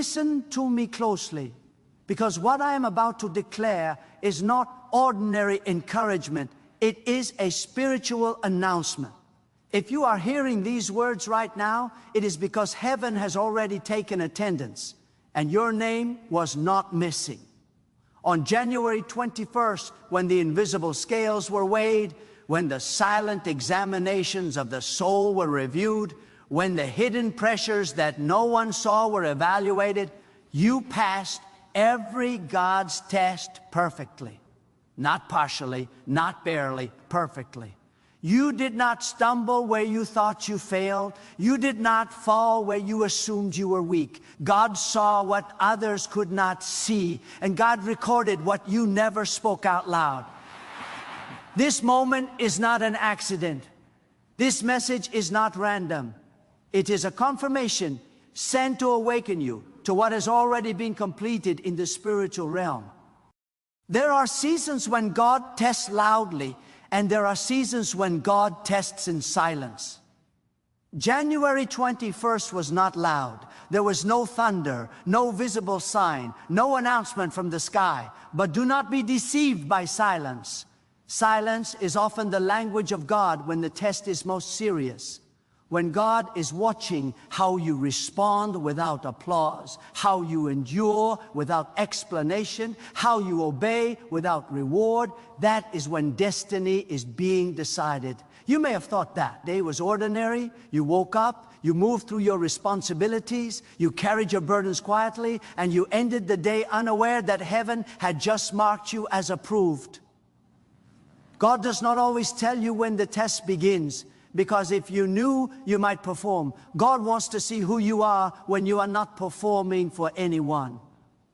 Listen to me closely, because what I am about to declare is not ordinary encouragement. It is a spiritual announcement. If you are hearing these words right now, it is because heaven has already taken attendance, and your name was not missing. On January 21st, when the invisible scales were weighed, when the silent examinations of the soul were reviewed, when the hidden pressures that no one saw were evaluated, you passed every God's test perfectly. Not partially, not barely, perfectly. You did not stumble where you thought you failed. You did not fall where you assumed you were weak. God saw what others could not see, and God recorded what you never spoke out loud. This moment is not an accident. This message is not random. It is a confirmation sent to awaken you to what has already been completed in the spiritual realm. There are seasons when God tests loudly, and there are seasons when God tests in silence. January 21st was not loud. There was no thunder, no visible sign, no announcement from the sky. But do not be deceived by silence. Silence is often the language of God when the test is most serious. When God is watching how you respond without applause, how you endure without explanation, how you obey without reward, that is when destiny is being decided. You may have thought that day was ordinary. You woke up, you moved through your responsibilities, you carried your burdens quietly, and you ended the day unaware that heaven had just marked you as approved. God does not always tell you when the test begins, because if you knew, you might perform. God wants to see who you are when you are not performing for anyone.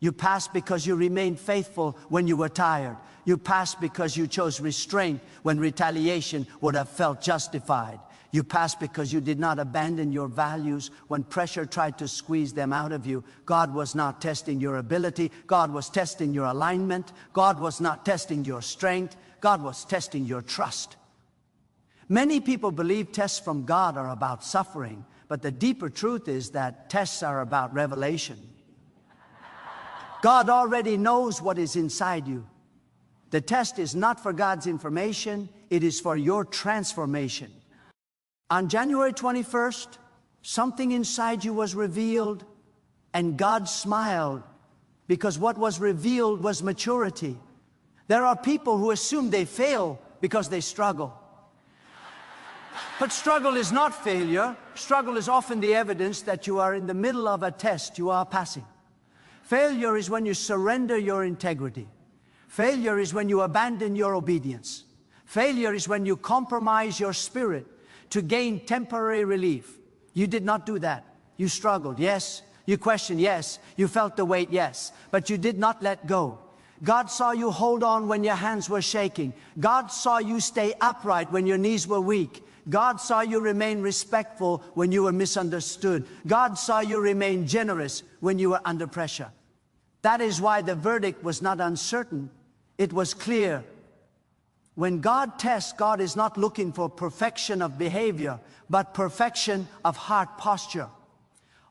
You passed because you remained faithful when you were tired. You passed because you chose restraint when retaliation would have felt justified. You passed because you did not abandon your values when pressure tried to squeeze them out of you. God was not testing your ability. God was testing your alignment. God was not testing your strength. God was testing your trust. Many people believe tests from God are about suffering, but the deeper truth is that tests are about revelation. God already knows what is inside you. The test is not for God's information, it is for your transformation. On January 21st, something inside you was revealed, and God smiled, because what was revealed was maturity. There are people who assume they fail because they struggle. But struggle is not failure. Struggle is often the evidence that you are in the middle of a test you are passing. Failure is when you surrender your integrity. Failure is when you abandon your obedience. Failure is when you compromise your spirit to gain temporary relief. You did not do that. You struggled, yes. You questioned, yes. You felt the weight, yes. But you did not let go. God saw you hold on when your hands were shaking. God saw you stay upright when your knees were weak. God saw you remain respectful when you were misunderstood. God saw you remain generous when you were under pressure. That is why the verdict was not uncertain. It was clear. When God tests, God is not looking for perfection of behavior, but perfection of heart posture.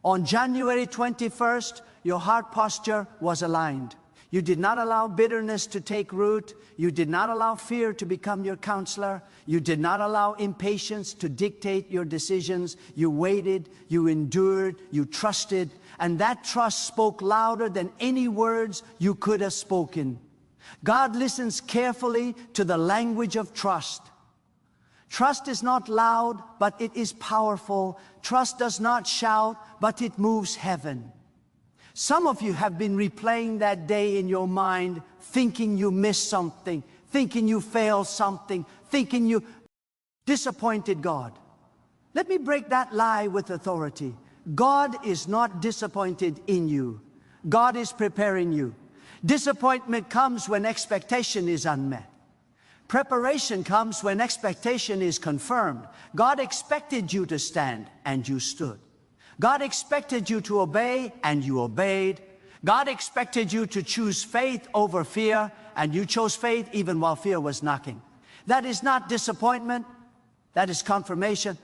On January 21st, your heart posture was aligned. You did not allow bitterness to take root. You did not allow fear to become your counselor. You did not allow impatience to dictate your decisions. You waited, you endured, you trusted, and that trust spoke louder than any words you could have spoken. God listens carefully to the language of trust. Trust is not loud, but it is powerful. Trust does not shout, but it moves heaven. Some of you have been replaying that day in your mind, thinking you missed something, thinking you failed something, thinking you disappointed God. Let me break that lie with authority. God is not disappointed in you. God is preparing you. Disappointment comes when expectation is unmet. Preparation comes when expectation is confirmed. God expected you to stand, and you stood. God expected you to obey, and you obeyed. God expected you to choose faith over fear, and you chose faith even while fear was knocking. That is not disappointment. That is confirmation.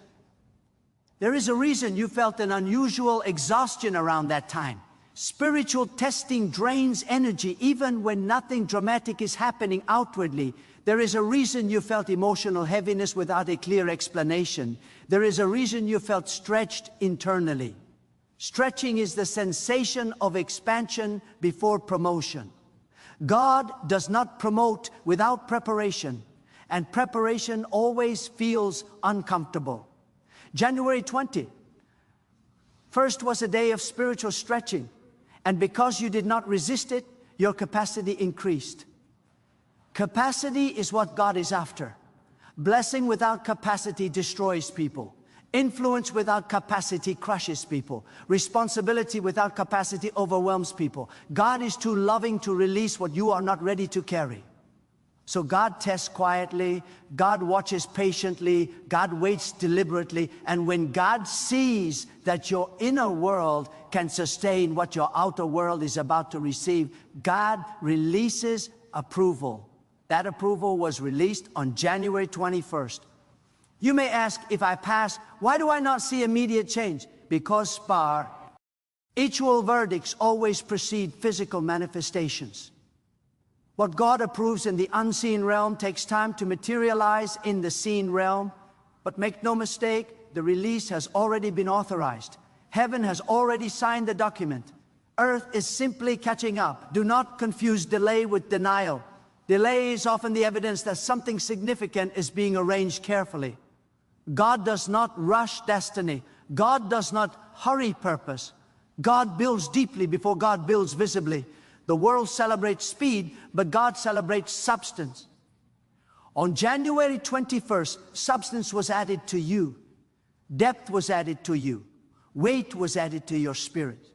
There is a reason you felt an unusual exhaustion around that time. Spiritual testing drains energy even when nothing dramatic is happening outwardly. There is a reason you felt emotional heaviness without a clear explanation. There is a reason you felt stretched internally. Stretching is the sensation of expansion before promotion. God does not promote without preparation, and preparation always feels uncomfortable. January 20. First was a day of spiritual stretching, and because you did not resist it, your capacity increased. Capacity is what God is after. Blessing without capacity destroys people. Influence without capacity crushes people. Responsibility without capacity overwhelms people. God is too loving to release what you are not ready to carry. So God tests quietly, God watches patiently, God waits deliberately, and when God sees that your inner world can sustain what your outer world is about to receive, God releases approval. That approval was released on January 21st. You may ask, if I pass, why do I not see immediate change? Because spiritual verdicts always precede physical manifestations. What God approves in the unseen realm takes time to materialize in the seen realm. But make no mistake, the release has already been authorized. Heaven has already signed the document. Earth is simply catching up. Do not confuse delay with denial. Delay is often the evidence that something significant is being arranged carefully. God does not rush destiny. God does not hurry purpose. God builds deeply before God builds visibly. The world celebrates speed, but God celebrates substance. On January 21st, substance was added to you. Depth was added to you. Weight was added to your spirit.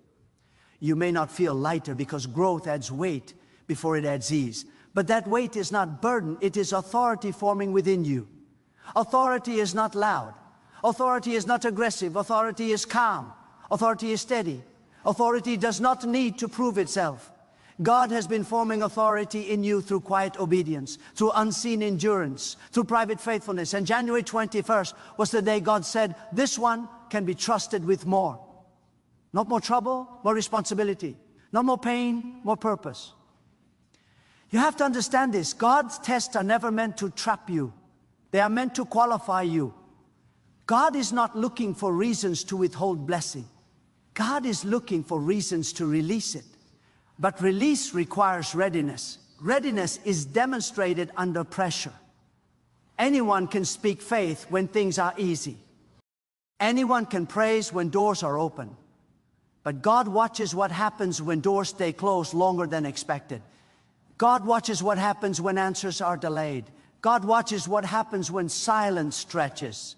You may not feel lighter because growth adds weight before it adds ease. But that weight is not burden, it is authority forming within you. Authority is not loud. Authority is not aggressive. Authority is calm. Authority is steady. Authority does not need to prove itself. God has been forming authority in you through quiet obedience, through unseen endurance, through private faithfulness. And January 21st was the day God said, this one can be trusted with more. Not more trouble, more responsibility. Not more pain, more purpose. You have to understand this. God's tests are never meant to trap you. They are meant to qualify you. God is not looking for reasons to withhold blessing. God is looking for reasons to release it. But release requires readiness. Readiness is demonstrated under pressure. Anyone can speak faith when things are easy. Anyone can praise when doors are open. But God watches what happens when doors stay closed longer than expected. God watches what happens when answers are delayed. God watches what happens when silence stretches.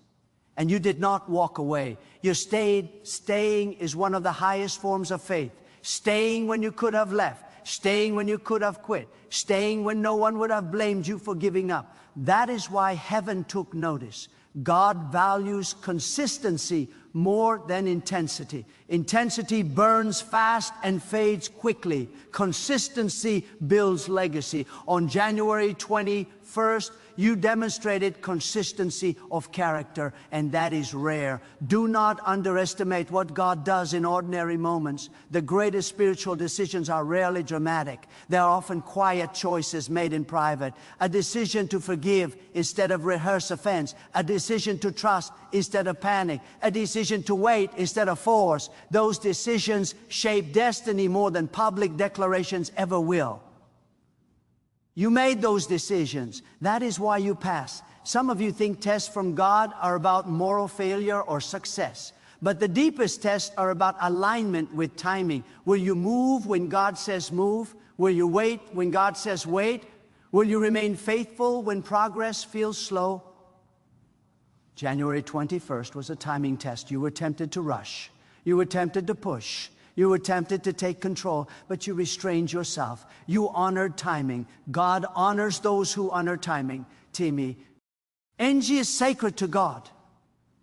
And you did not walk away. You stayed. Staying is one of the highest forms of faith. Staying when you could have left. Staying when you could have quit. Staying when no one would have blamed you for giving up. That is why heaven took notice. God values consistency more than intensity. Intensity burns fast and fades quickly. Consistency builds legacy. On January 21st, you demonstrated consistency of character, and that is rare. Do not underestimate what God does in ordinary moments. The greatest spiritual decisions are rarely dramatic. They are often quiet choices made in private. A decision to forgive instead of rehearse offense. A decision to trust instead of panic. A decision to wait instead of force. Those decisions shape destiny more than public declarations ever will. You made those decisions. That is why you pass. Some of you think tests from God are about moral failure or success. But the deepest tests are about alignment with timing. Will you move when God says move? Will you wait when God says wait? Will you remain faithful when progress feels slow? January 21st was a timing test. You were tempted to rush. You were tempted to push. You were tempted to take control, but you restrained yourself. You honored timing. God honors those who honor timing. Timmy, NG is sacred to God.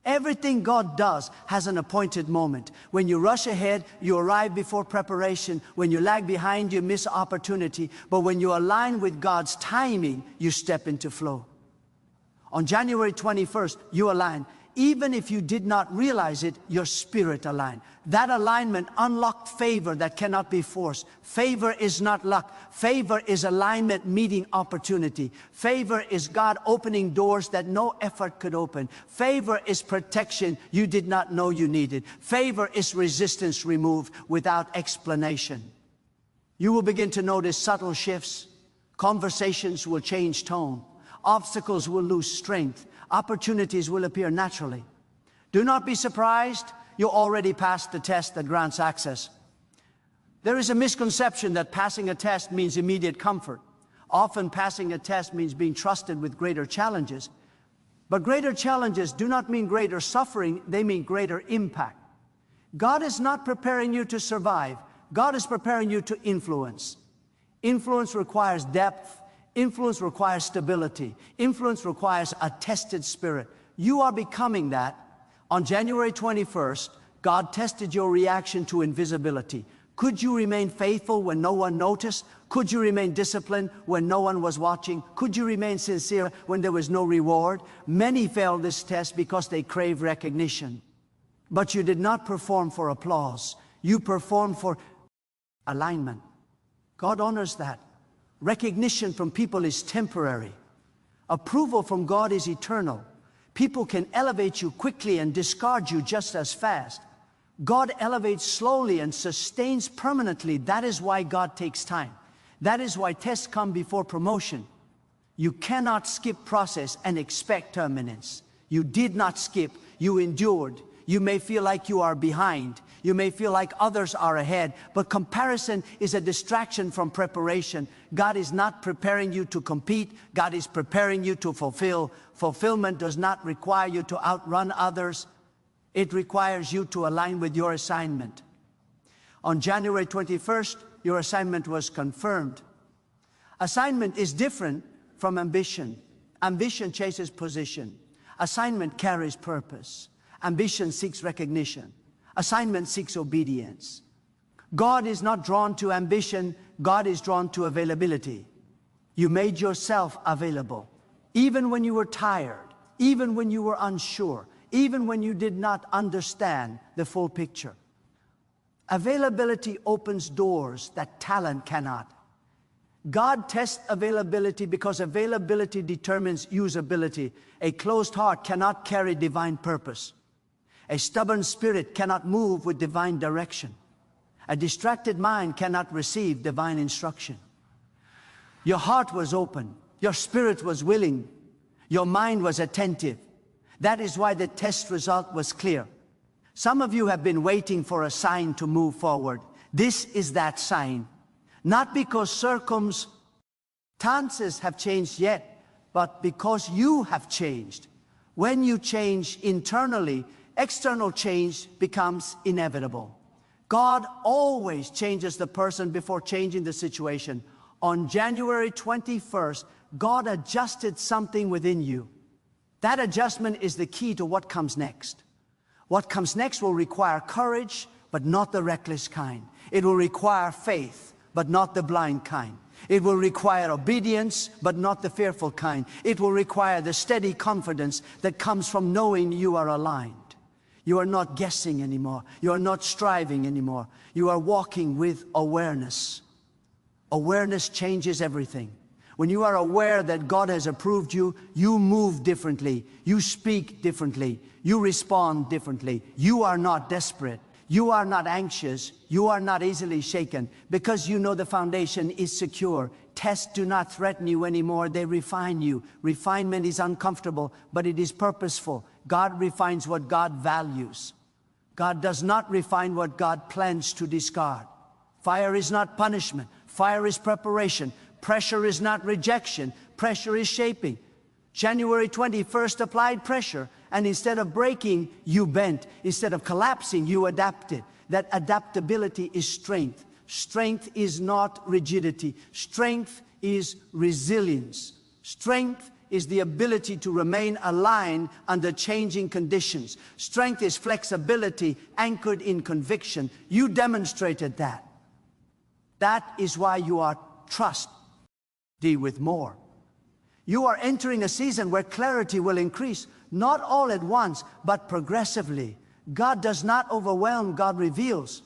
Everything God does has an appointed moment. When you rush ahead, you arrive before preparation. When you lag behind, you miss opportunity. But when you align with God's timing, you step into flow. On January 21st, you align. even if you did not realize it, your spirit aligned. That alignment unlocked favor that cannot be forced. Favor is not luck. Favor is alignment meeting opportunity. Favor is God opening doors that no effort could open. Favor is protection you did not know you needed. Favor is resistance removed without explanation. You will begin to notice subtle shifts. Conversations will change tone. Obstacles will lose strength. Opportunities will appear naturally. Do not be surprised. You already passed the test that grants access. There is a misconception that passing a test means immediate comfort. Often passing a test means being trusted with greater challenges. But greater challenges do not mean greater suffering, they mean greater impact. God is not preparing you to survive. God is preparing you to influence. Influence requires depth. Influence requires stability. Influence requires a tested spirit. You are becoming that. On January 21st, God tested your reaction to invisibility. Could you remain faithful when no one noticed? Could you remain disciplined when no one was watching? Could you remain sincere when there was no reward? Many failed this test because they crave recognition. But you did not perform for applause. You performed for alignment. God honors that. Recognition from people is temporary. Approval from God is eternal. People can elevate you quickly and discard you just as fast. God elevates slowly and sustains permanently. That is why God takes time. That is why tests come before promotion. You cannot skip process and expect terminance. You did not skip, you endured. You may feel like you are behind. You may feel like others are ahead, but comparison is a distraction from preparation. God is not preparing you to compete. God is preparing you to fulfill. Fulfillment does not require you to outrun others. It requires you to align with your assignment. On January 21st, your assignment was confirmed. Assignment is different from ambition. Ambition chases position. Assignment carries purpose. Ambition seeks recognition. Assignment seeks obedience. God is not drawn to ambition. God is drawn to availability. You made yourself available. Even when you were tired, even when you were unsure, even when you did not understand the full picture. Availability opens doors that talent cannot. God tests availability because availability determines usability. A closed heart cannot carry divine purpose. A stubborn spirit cannot move with divine direction. A distracted mind cannot receive divine instruction. Your heart was open. Your spirit was willing. Your mind was attentive. That is why the test result was clear. Some of you have been waiting for a sign to move forward. This is that sign. Not because circumstances have changed yet, but because you have changed. When you change internally, external change becomes inevitable. God always changes the person before changing the situation. On January 21st, God adjusted something within you. That adjustment is the key to what comes next. What comes next will require courage, but not the reckless kind. It will require faith, but not the blind kind. It will require obedience, but not the fearful kind. It will require the steady confidence that comes from knowing you are aligned. You are not guessing anymore. You are not striving anymore. You are walking with awareness. Awareness changes everything. When you are aware that God has approved you, you move differently. You speak differently. You respond differently. You are not desperate. You are not anxious. You are not easily shaken because you know the foundation is secure. Tests do not threaten you anymore. They refine you. Refinement is uncomfortable, but it is purposeful. God refines what God values. God does not refine what God plans to discard. Fire is not punishment. Fire is preparation. Pressure is not rejection. Pressure is shaping. January 21st applied pressure, and instead of breaking, you bent. Instead of collapsing, you adapted. That adaptability is strength. Strength is not rigidity. Strength is resilience. Strength is the ability to remain aligned under changing conditions. Strength is flexibility anchored in conviction. You demonstrated that. That is why you are trusted with more. You are entering a season where clarity will increase, not all at once, but progressively. God does not overwhelm, God reveals.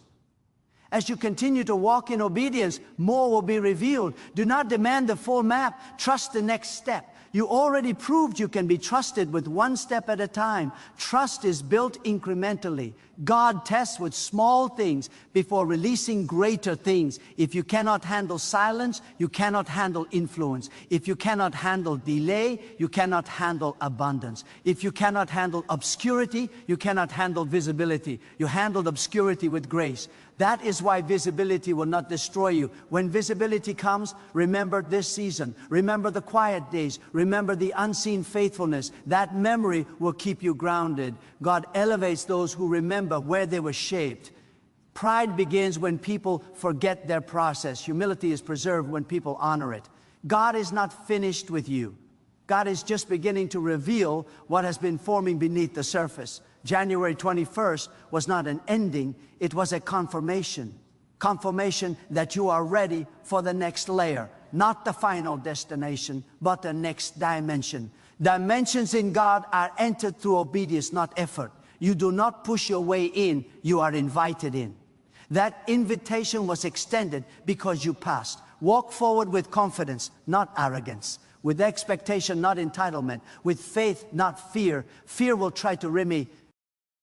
As you continue to walk in obedience, more will be revealed. Do not demand the full map, trust the next step. You already proved you can be trusted with one step at a time. Trust is built incrementally. God tests with small things before releasing greater things. If you cannot handle silence, you cannot handle influence. If you cannot handle delay, you cannot handle abundance. If you cannot handle obscurity, you cannot handle visibility. You handled obscurity with grace. That is why visibility will not destroy you. When visibility comes, remember this season. Remember the quiet days. Remember the unseen faithfulness. That memory will keep you grounded. God elevates those who remember where they were shaped. Pride begins when people forget their process. Humility is preserved when people honor it. God is not finished with you. God is just beginning to reveal what has been forming beneath the surface. January 21st was not an ending, it was a confirmation. Confirmation that you are ready for the next layer. Not the final destination, but the next dimension. Dimensions in God are entered through obedience, not effort. You do not push your way in, you are invited in. That invitation was extended because you passed. Walk forward with confidence, not arrogance. With expectation, not entitlement. With faith, not fear. Fear will try to remind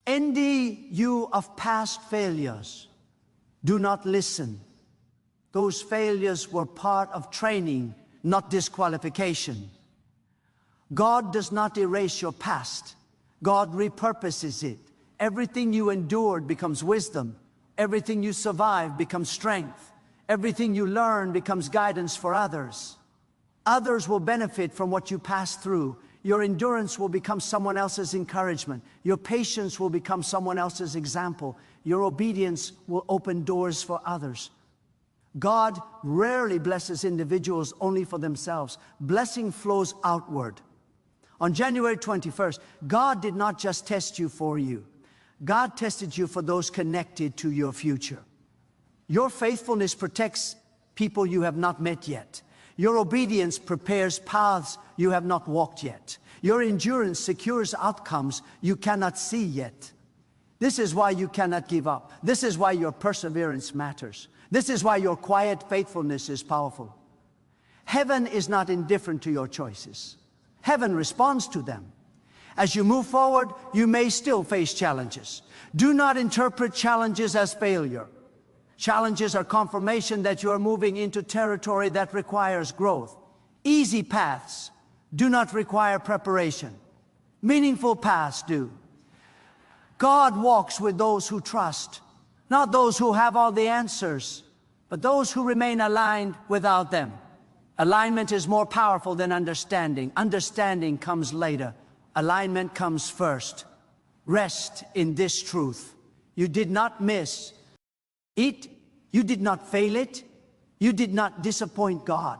you of past failures. Do not listen. Those failures were part of training, not disqualification. God does not erase your past. God repurposes it. Everything you endured becomes wisdom. Everything you survive becomes strength. Everything you learn becomes guidance for others. Others will benefit from what you pass through. Your endurance will become someone else's encouragement. Your patience will become someone else's example. Your obedience will open doors for others. God rarely blesses individuals only for themselves. Blessing flows outward. On January 21st, God did not just test you for you. God tested you for those connected to your future. Your faithfulness protects people you have not met yet. Your obedience prepares paths you have not walked yet. Your endurance secures outcomes you cannot see yet. This is why you cannot give up. This is why your perseverance matters. This is why your quiet faithfulness is powerful. Heaven is not indifferent to your choices. Heaven responds to them. As you move forward, you may still face challenges. Do not interpret challenges as failure. Challenges are confirmation that you are moving into territory that requires growth. Easy paths do not require preparation. Meaningful paths do. God walks with those who trust, not those who have all the answers, but those who remain aligned without them. Alignment is more powerful than understanding. Understanding comes later. Alignment comes first. Rest in this truth. You did not miss it. You did not fail it. You did not disappoint God.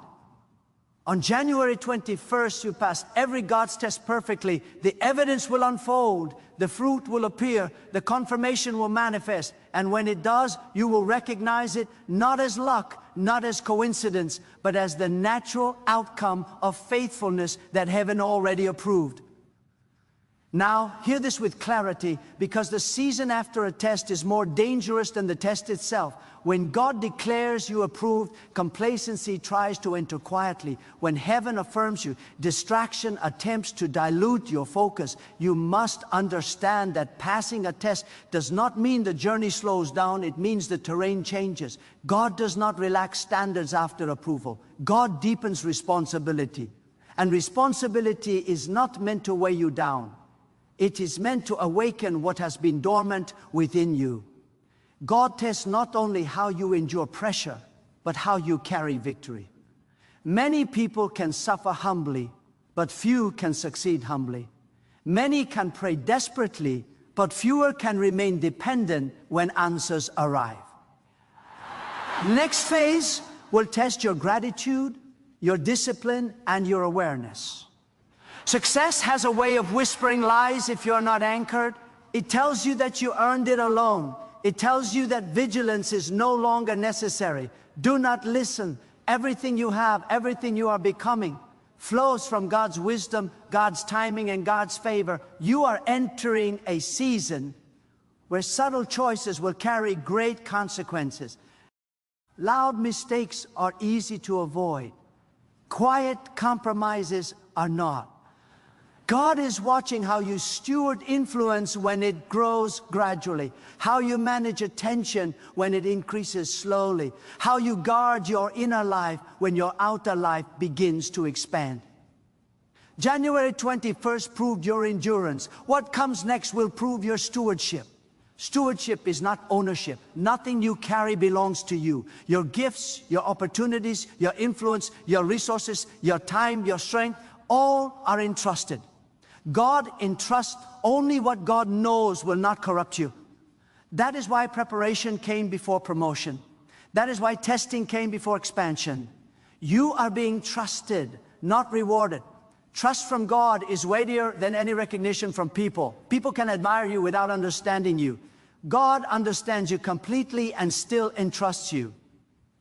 On January 21st, you passed every God's test perfectly. The evidence will unfold. The fruit will appear. The confirmation will manifest. And when it does, you will recognize it not as luck, not as coincidence, but as the natural outcome of faithfulness that heaven already approved. Now, hear this with clarity, because the season after a test is more dangerous than the test itself. When God declares you approved, complacency tries to enter quietly. When heaven affirms you, distraction attempts to dilute your focus. You must understand that passing a test does not mean the journey slows down. It means the terrain changes. God does not relax standards after approval. God deepens responsibility. And responsibility is not meant to weigh you down. It is meant to awaken what has been dormant within you. God tests not only how you endure pressure, but how you carry victory. Many people can suffer humbly, but few can succeed humbly. Many can pray desperately, but fewer can remain dependent when answers arrive. Next phase will test your gratitude, your discipline, and your awareness. Success has a way of whispering lies if you're not anchored. It tells you that you earned it alone. It tells you that vigilance is no longer necessary. Do not listen. Everything you have, everything you are becoming, flows from God's wisdom, God's timing, and God's favor, you are entering a season where subtle choices will carry great consequences. Loud mistakes are easy to avoid. Quiet compromises are not. God is watching how you steward influence when it grows gradually, how you manage attention when it increases slowly, how you guard your inner life when your outer life begins to expand. January 21st proved your endurance. What comes next will prove your stewardship. Stewardship is not ownership. Nothing you carry belongs to you. Your gifts, your opportunities, your influence, your resources, your time, your strength, all are entrusted. God entrusts only what God knows will not corrupt you. That is why preparation came before promotion. That is why testing came before expansion. You are being trusted, not rewarded. Trust from God is weightier than any recognition from people. People can admire you without understanding you. God understands you completely and still entrusts you.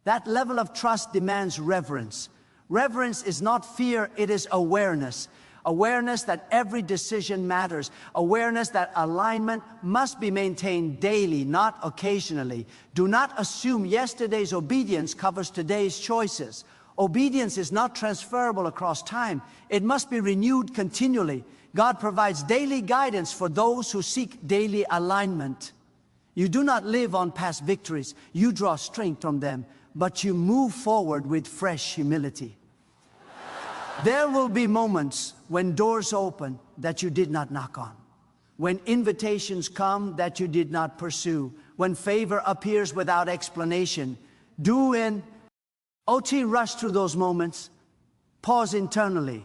That level of trust demands reverence. Reverence is not fear, it is awareness. Awareness that every decision matters. Awareness that alignment must be maintained daily, not occasionally. Do not assume yesterday's obedience covers today's choices. Obedience is not transferable across time. It must be renewed continually. God provides daily guidance for those who seek daily alignment. You do not live on past victories. You draw strength from them, but you move forward with fresh humility. There will be moments when doors open that you did not knock on, when invitations come that you did not pursue, when favor appears without explanation. Rush through those moments. Pause internally.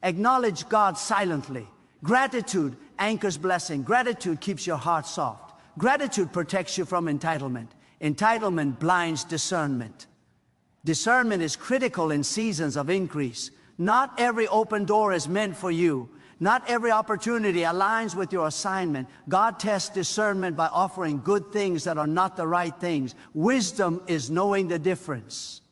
Acknowledge God silently. Gratitude anchors blessing. Gratitude keeps your heart soft. Gratitude protects you from entitlement. Entitlement blinds discernment. Discernment is critical in seasons of increase. Not every open door is meant for you. Not every opportunity aligns with your assignment. God tests discernment by offering good things that are not the right things. Wisdom is knowing the difference.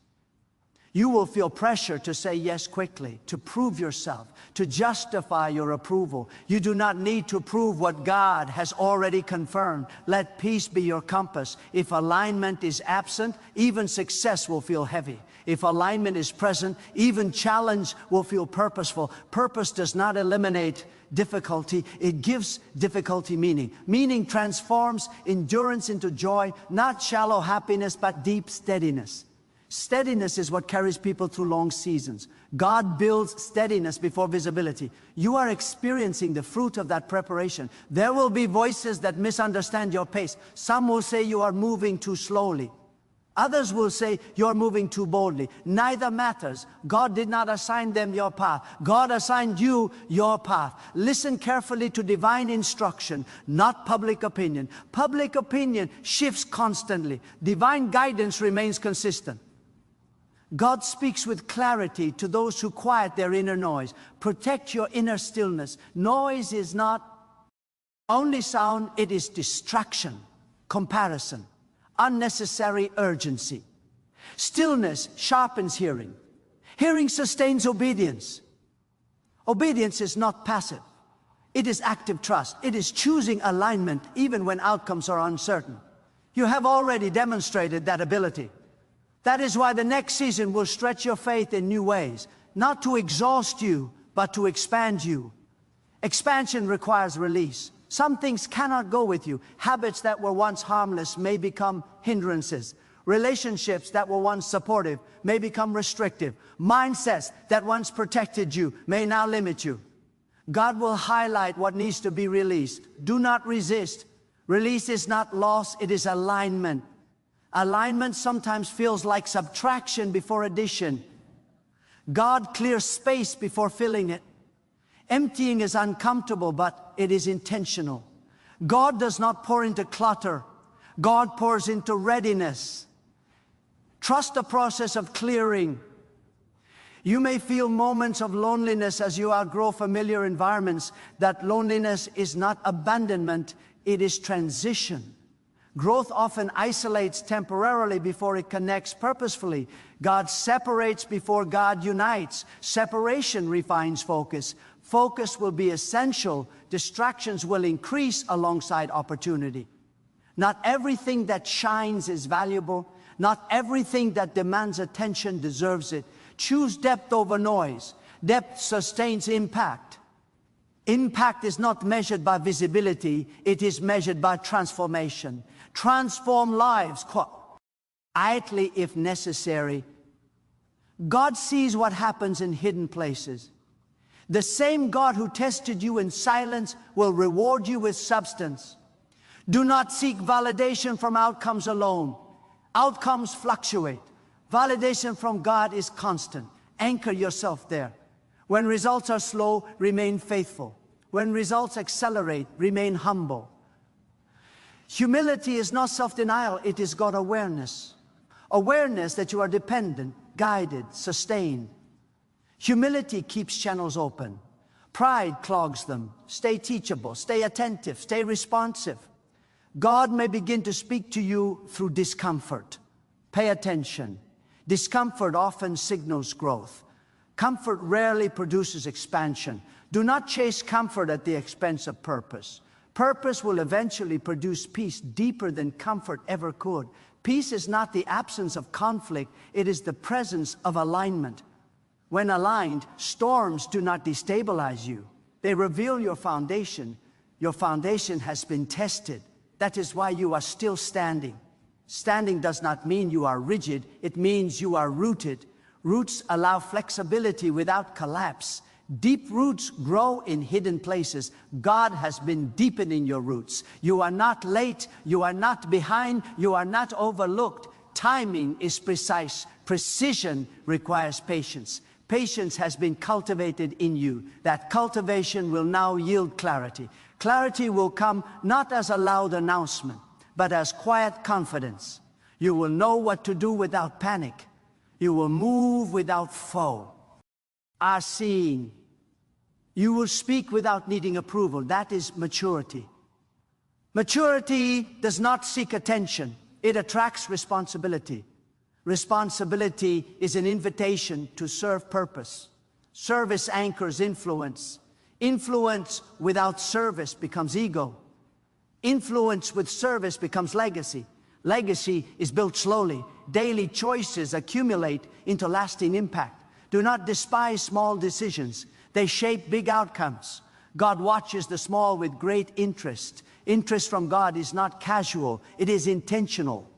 You will feel pressure to say yes quickly, to prove yourself, to justify your approval. You do not need to prove what God has already confirmed. Let peace be your compass. If alignment is absent, even success will feel heavy. If alignment is present, even challenge will feel purposeful. Purpose does not eliminate difficulty. It gives difficulty meaning. Meaning transforms endurance into joy, not shallow happiness, but deep steadiness. Steadiness is what carries people through long seasons. God builds steadiness before visibility. You are experiencing the fruit of that preparation. There will be voices that misunderstand your pace. Some will say you are moving too slowly. Others will say you're moving too boldly. Neither matters. God did not assign them your path. God assigned you your path. Listen carefully to divine instruction, not public opinion. Public opinion shifts constantly. Divine guidance remains consistent. God speaks with clarity to those who quiet their inner noise. Protect your inner stillness. Noise is not only sound, it is distraction, comparison, unnecessary urgency. Stillness sharpens hearing. Hearing sustains obedience. Obedience is not passive. It is active trust. It is choosing alignment even when outcomes are uncertain. You have already demonstrated that ability. That is why the next season will stretch your faith in new ways, not to exhaust you, but to expand you. Expansion requires release. Some things cannot go with you. Habits that were once harmless may become hindrances. Relationships that were once supportive may become restrictive. Mindsets that once protected you may now limit you. God will highlight what needs to be released. Do not resist. Release is not loss, it is alignment. Alignment sometimes feels like subtraction before addition. God clears space before filling it. Emptying is uncomfortable, but it is intentional. God does not pour into clutter. God pours into readiness. Trust the process of clearing. You may feel moments of loneliness as you outgrow familiar environments. That loneliness is not abandonment, it is transition. Growth often isolates temporarily before it connects purposefully. God separates before God unites. Separation refines focus. Focus will be essential. Distractions will increase alongside opportunity. Not everything that shines is valuable. Not everything that demands attention deserves it. Choose depth over noise. Depth sustains impact. Impact is not measured by visibility. It is measured by transformation. Transform lives quietly if necessary. God sees what happens in hidden places. The same God who tested you in silence will reward you with substance. Do not seek validation from outcomes alone. Outcomes fluctuate. Validation from God is constant. Anchor yourself there. When results are slow, remain faithful. When results accelerate, remain humble. Humility is not self-denial, it is God awareness. Awareness that you are dependent, guided, sustained. Humility keeps channels open. Pride clogs them. Stay teachable, stay attentive, stay responsive. God may begin to speak to you through discomfort. Pay attention. Discomfort often signals growth. Comfort rarely produces expansion. Do not chase comfort at the expense of purpose. Purpose will eventually produce peace deeper than comfort ever could. Peace is not the absence of conflict, it is the presence of alignment. When aligned, storms do not destabilize you. They reveal your foundation. Your foundation has been tested. That is why you are still standing. Standing does not mean you are rigid, it means you are rooted. Roots allow flexibility without collapse. Deep roots grow in hidden places. God has been deepening your roots. You are not late, you are not behind, you are not overlooked. Timing is precise. Precision requires patience. Patience has been cultivated in you. That cultivation will now yield clarity. Clarity will come not as a loud announcement, but as quiet confidence. You will know what to do without panic. You will move without foe. Are seeing. You will speak without needing approval. That is maturity. Maturity does not seek attention. It attracts responsibility. Responsibility is an invitation to serve purpose. Service anchors influence. Influence without service becomes ego. Influence with service becomes legacy. Legacy is built slowly. Daily choices accumulate into lasting impact. Do not despise small decisions. They shape big outcomes. God watches the small with great interest. Interest from God is not casual, it is intentional.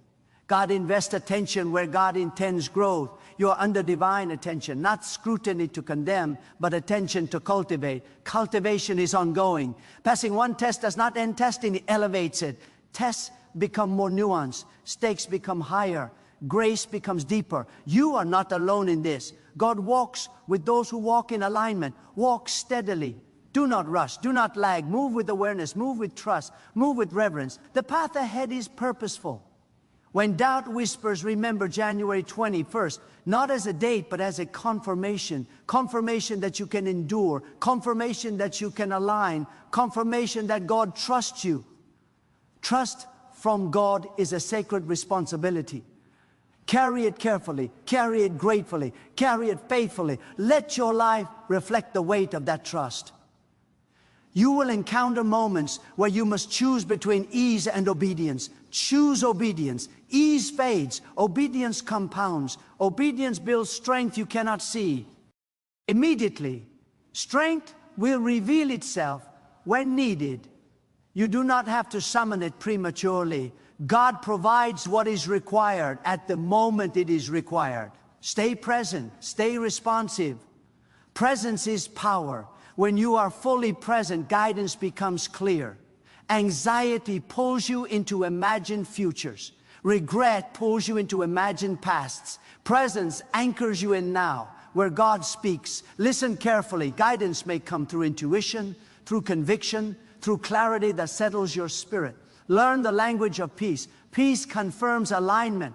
God invests attention where God intends growth. You are under divine attention, not scrutiny to condemn, but attention to cultivate. Cultivation is ongoing. Passing one test does not end testing, it elevates it. Tests become more nuanced. Stakes become higher. Grace becomes deeper. You are not alone in this. God walks with those who walk in alignment. Walk steadily. Do not rush. Do not lag. Move with awareness. Move with trust. Move with reverence. The path ahead is purposeful. When doubt whispers, remember January 21st, not as a date, but as a confirmation. Confirmation that you can endure. Confirmation that you can align. Confirmation that God trusts you. Trust from God is a sacred responsibility. Carry it carefully, carry it gratefully, carry it faithfully. Let your life reflect the weight of that trust. You will encounter moments where you must choose between ease and obedience. Choose obedience. Ease fades. Obedience compounds. Obedience builds strength you cannot see. Immediately, strength will reveal itself when needed. You do not have to summon it prematurely. God provides what is required at the moment it is required. Stay present, stay responsive. Presence is power. When you are fully present, guidance becomes clear. Anxiety pulls you into imagined futures. Regret pulls you into imagined pasts. Presence anchors you in now, where God speaks. Listen carefully. Guidance may come through intuition, through conviction, through clarity that settles your spirit. Learn the language of peace. Peace confirms alignment.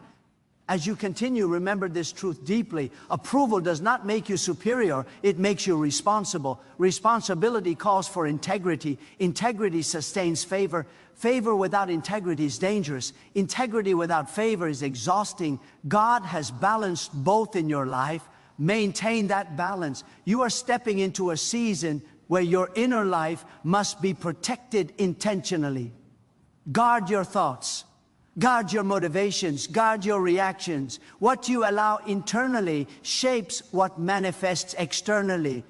As you continue, remember this truth deeply. Approval does not make you superior, it makes you responsible. Responsibility calls for integrity. Integrity sustains favor. Favor without integrity is dangerous. Integrity without favor is exhausting. God has balanced both in your life. Maintain that balance. You are stepping into a season where your inner life must be protected intentionally. Guard your thoughts. Guard your motivations, guard your reactions. What you allow internally shapes what manifests externally.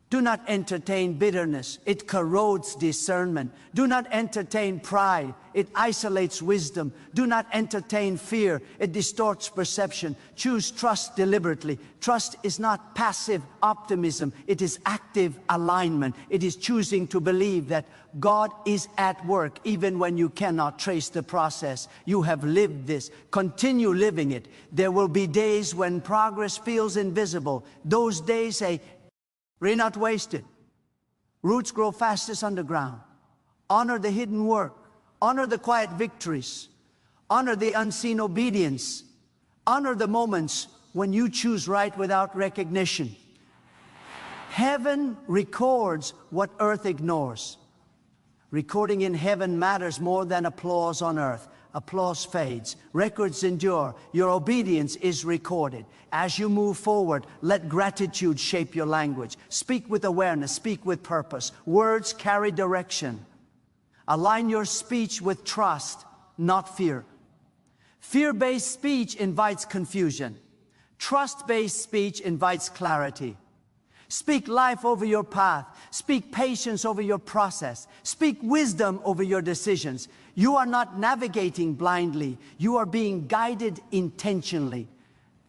Do not entertain bitterness. It corrodes discernment. Do not entertain pride. It isolates wisdom. Do not entertain fear. It distorts perception. Choose trust deliberately. Trust is not passive optimism. It is active alignment. It is choosing to believe that God is at work even when you cannot trace the process. You have lived this. Continue living it. There will be days when progress feels invisible. Those days say, "We're not wasted." Roots grow fastest underground. Honor the hidden work. Honor the quiet victories. Honor the unseen obedience. Honor the moments when you choose right without recognition. Heaven records what earth ignores. Recording in heaven matters more than applause on earth. Applause fades. Records endure. Your obedience is recorded. As you move forward, let gratitude shape your language. Speak with awareness. Speak with purpose. Words carry direction. Align your speech with trust, not fear. Fear-based speech invites confusion. Trust-based speech invites clarity. Speak life over your path. Speak patience over your process. Speak wisdom over your decisions. You are not navigating blindly. You are being guided intentionally.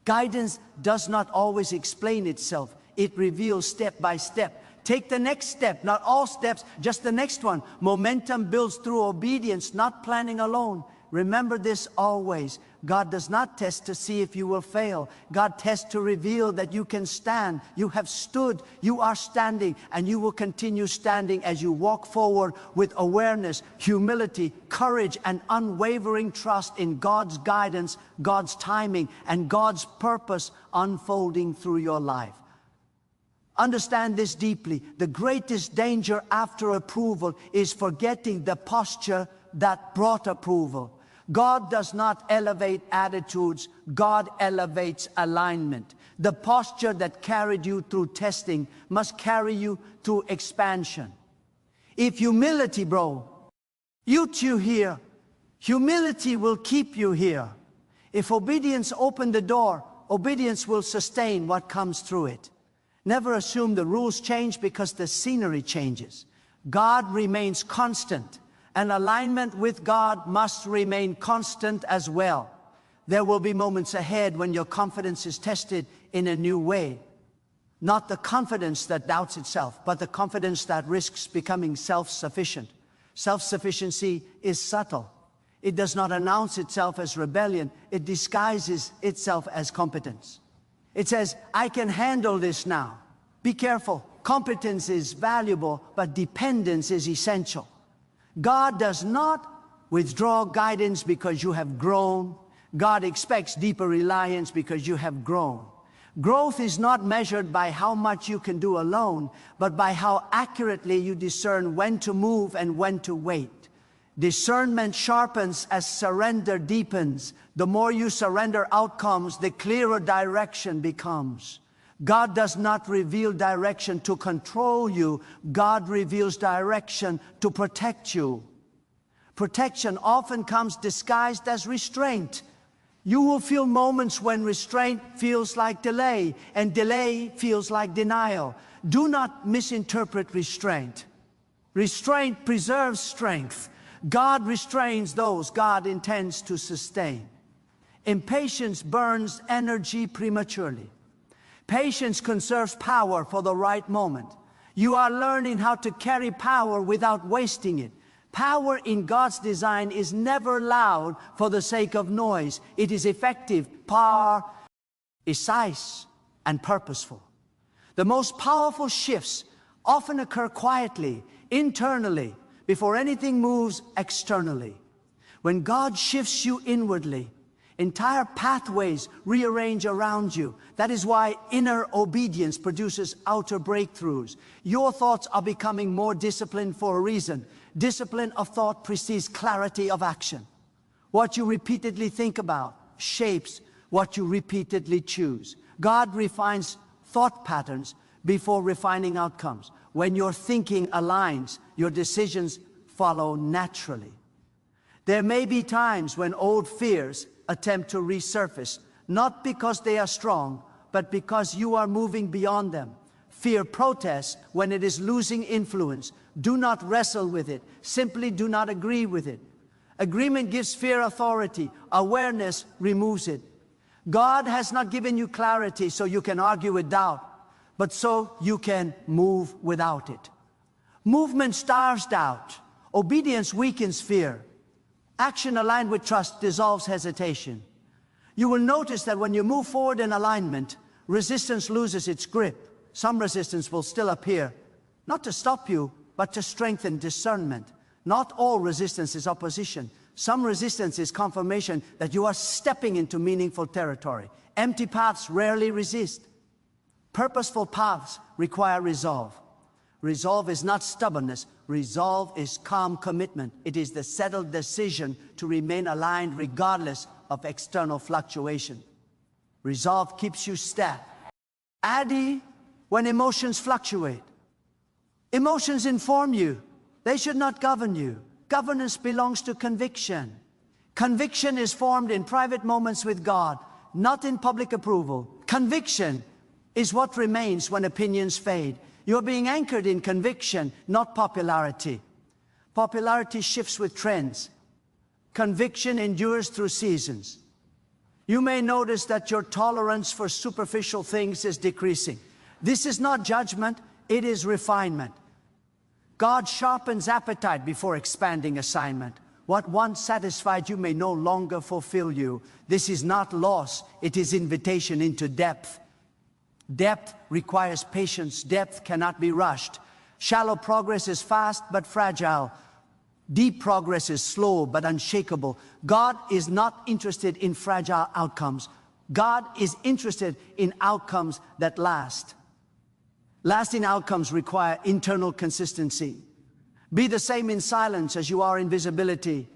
Guidance does not always explain itself. It reveals step by step. Take the next step, not all steps, just the next one. Momentum builds through obedience, not planning alone. Remember this always. God does not test to see if you will fail. God tests to reveal that you can stand. You have stood, you are standing, and you will continue standing as you walk forward with awareness, humility, courage, and unwavering trust in God's guidance, God's timing, and God's purpose unfolding through your life. Understand this deeply. The greatest danger after approval is forgetting the posture that brought approval. God does not elevate attitudes, God elevates alignment. The posture that carried you through testing must carry you through expansion. If humility, you here, humility will keep you here. If obedience opened the door, obedience will sustain what comes through it. Never assume the rules change because the scenery changes. God remains constant. And alignment with God must remain constant as well. There will be moments ahead when your confidence is tested in a new way. Not the confidence that doubts itself, but the confidence that risks becoming self-sufficient. Self-sufficiency is subtle. It does not announce itself as rebellion. It disguises itself as competence. It says, "I can handle this now." Be careful. Competence is valuable, but dependence is essential. God does not withdraw guidance because you have grown. God expects deeper reliance because you have grown. Growth is not measured by how much you can do alone, but by how accurately you discern when to move and when to wait. Discernment sharpens as surrender deepens. The more you surrender outcomes, the clearer direction becomes. God does not reveal direction to control you. God reveals direction to protect you. Protection often comes disguised as restraint. You will feel moments when restraint feels like delay, and delay feels like denial. Do not misinterpret restraint. Restraint preserves strength. God restrains those God intends to sustain. Impatience burns energy prematurely. Patience conserves power for the right moment. You are learning how to carry power without wasting it. Power in God's design is never loud for the sake of noise. It is effective, power, precise, and purposeful. The most powerful shifts often occur quietly, internally, before anything moves externally. When God shifts you inwardly, Entire pathways rearrange around you. That is why inner obedience produces outer breakthroughs. Your thoughts are becoming more disciplined for a reason. Discipline of thought precedes clarity of action. What you repeatedly think about shapes what you repeatedly choose. God refines thought patterns before refining outcomes. When your thinking aligns, your decisions follow naturally. There may be times when old fears attempt to resurface, not because they are strong, but because you are moving beyond them. Fear protests when it is losing influence. Do not wrestle with it. Simply do not agree with it. Agreement gives fear authority. Awareness removes it. God has not given you clarity so you can argue with doubt, but so you can move without it. Movement starves doubt. Obedience weakens fear. Action aligned with trust dissolves hesitation. You will notice that when you move forward in alignment, resistance loses its grip. Some resistance will still appear, not to stop you, but to strengthen discernment. Not all resistance is opposition. Some resistance is confirmation that you are stepping into meaningful territory. Empty paths rarely resist. Purposeful paths require resolve. Resolve is not stubbornness. Resolve is calm commitment. It is the settled decision to remain aligned regardless of external fluctuation. Resolve keeps you steady when emotions fluctuate. Emotions inform you. They should not govern you. Governance belongs to conviction. Conviction is formed in private moments with God, not in public approval. Conviction is what remains when opinions fade. You're being anchored in conviction, not popularity. Popularity shifts with trends. Conviction endures through seasons. You may notice that your tolerance for superficial things is decreasing. This is not judgment, it is refinement. God sharpens appetite before expanding assignment. What once satisfied you may no longer fulfill you. This is not loss, it is invitation into depth. Depth requires patience. Depth cannot be rushed. Shallow progress is fast but fragile. Deep progress is slow but unshakable. God is not interested in fragile outcomes. God is interested in outcomes that last. Lasting outcomes require internal consistency. Be the same in silence as you are in visibility.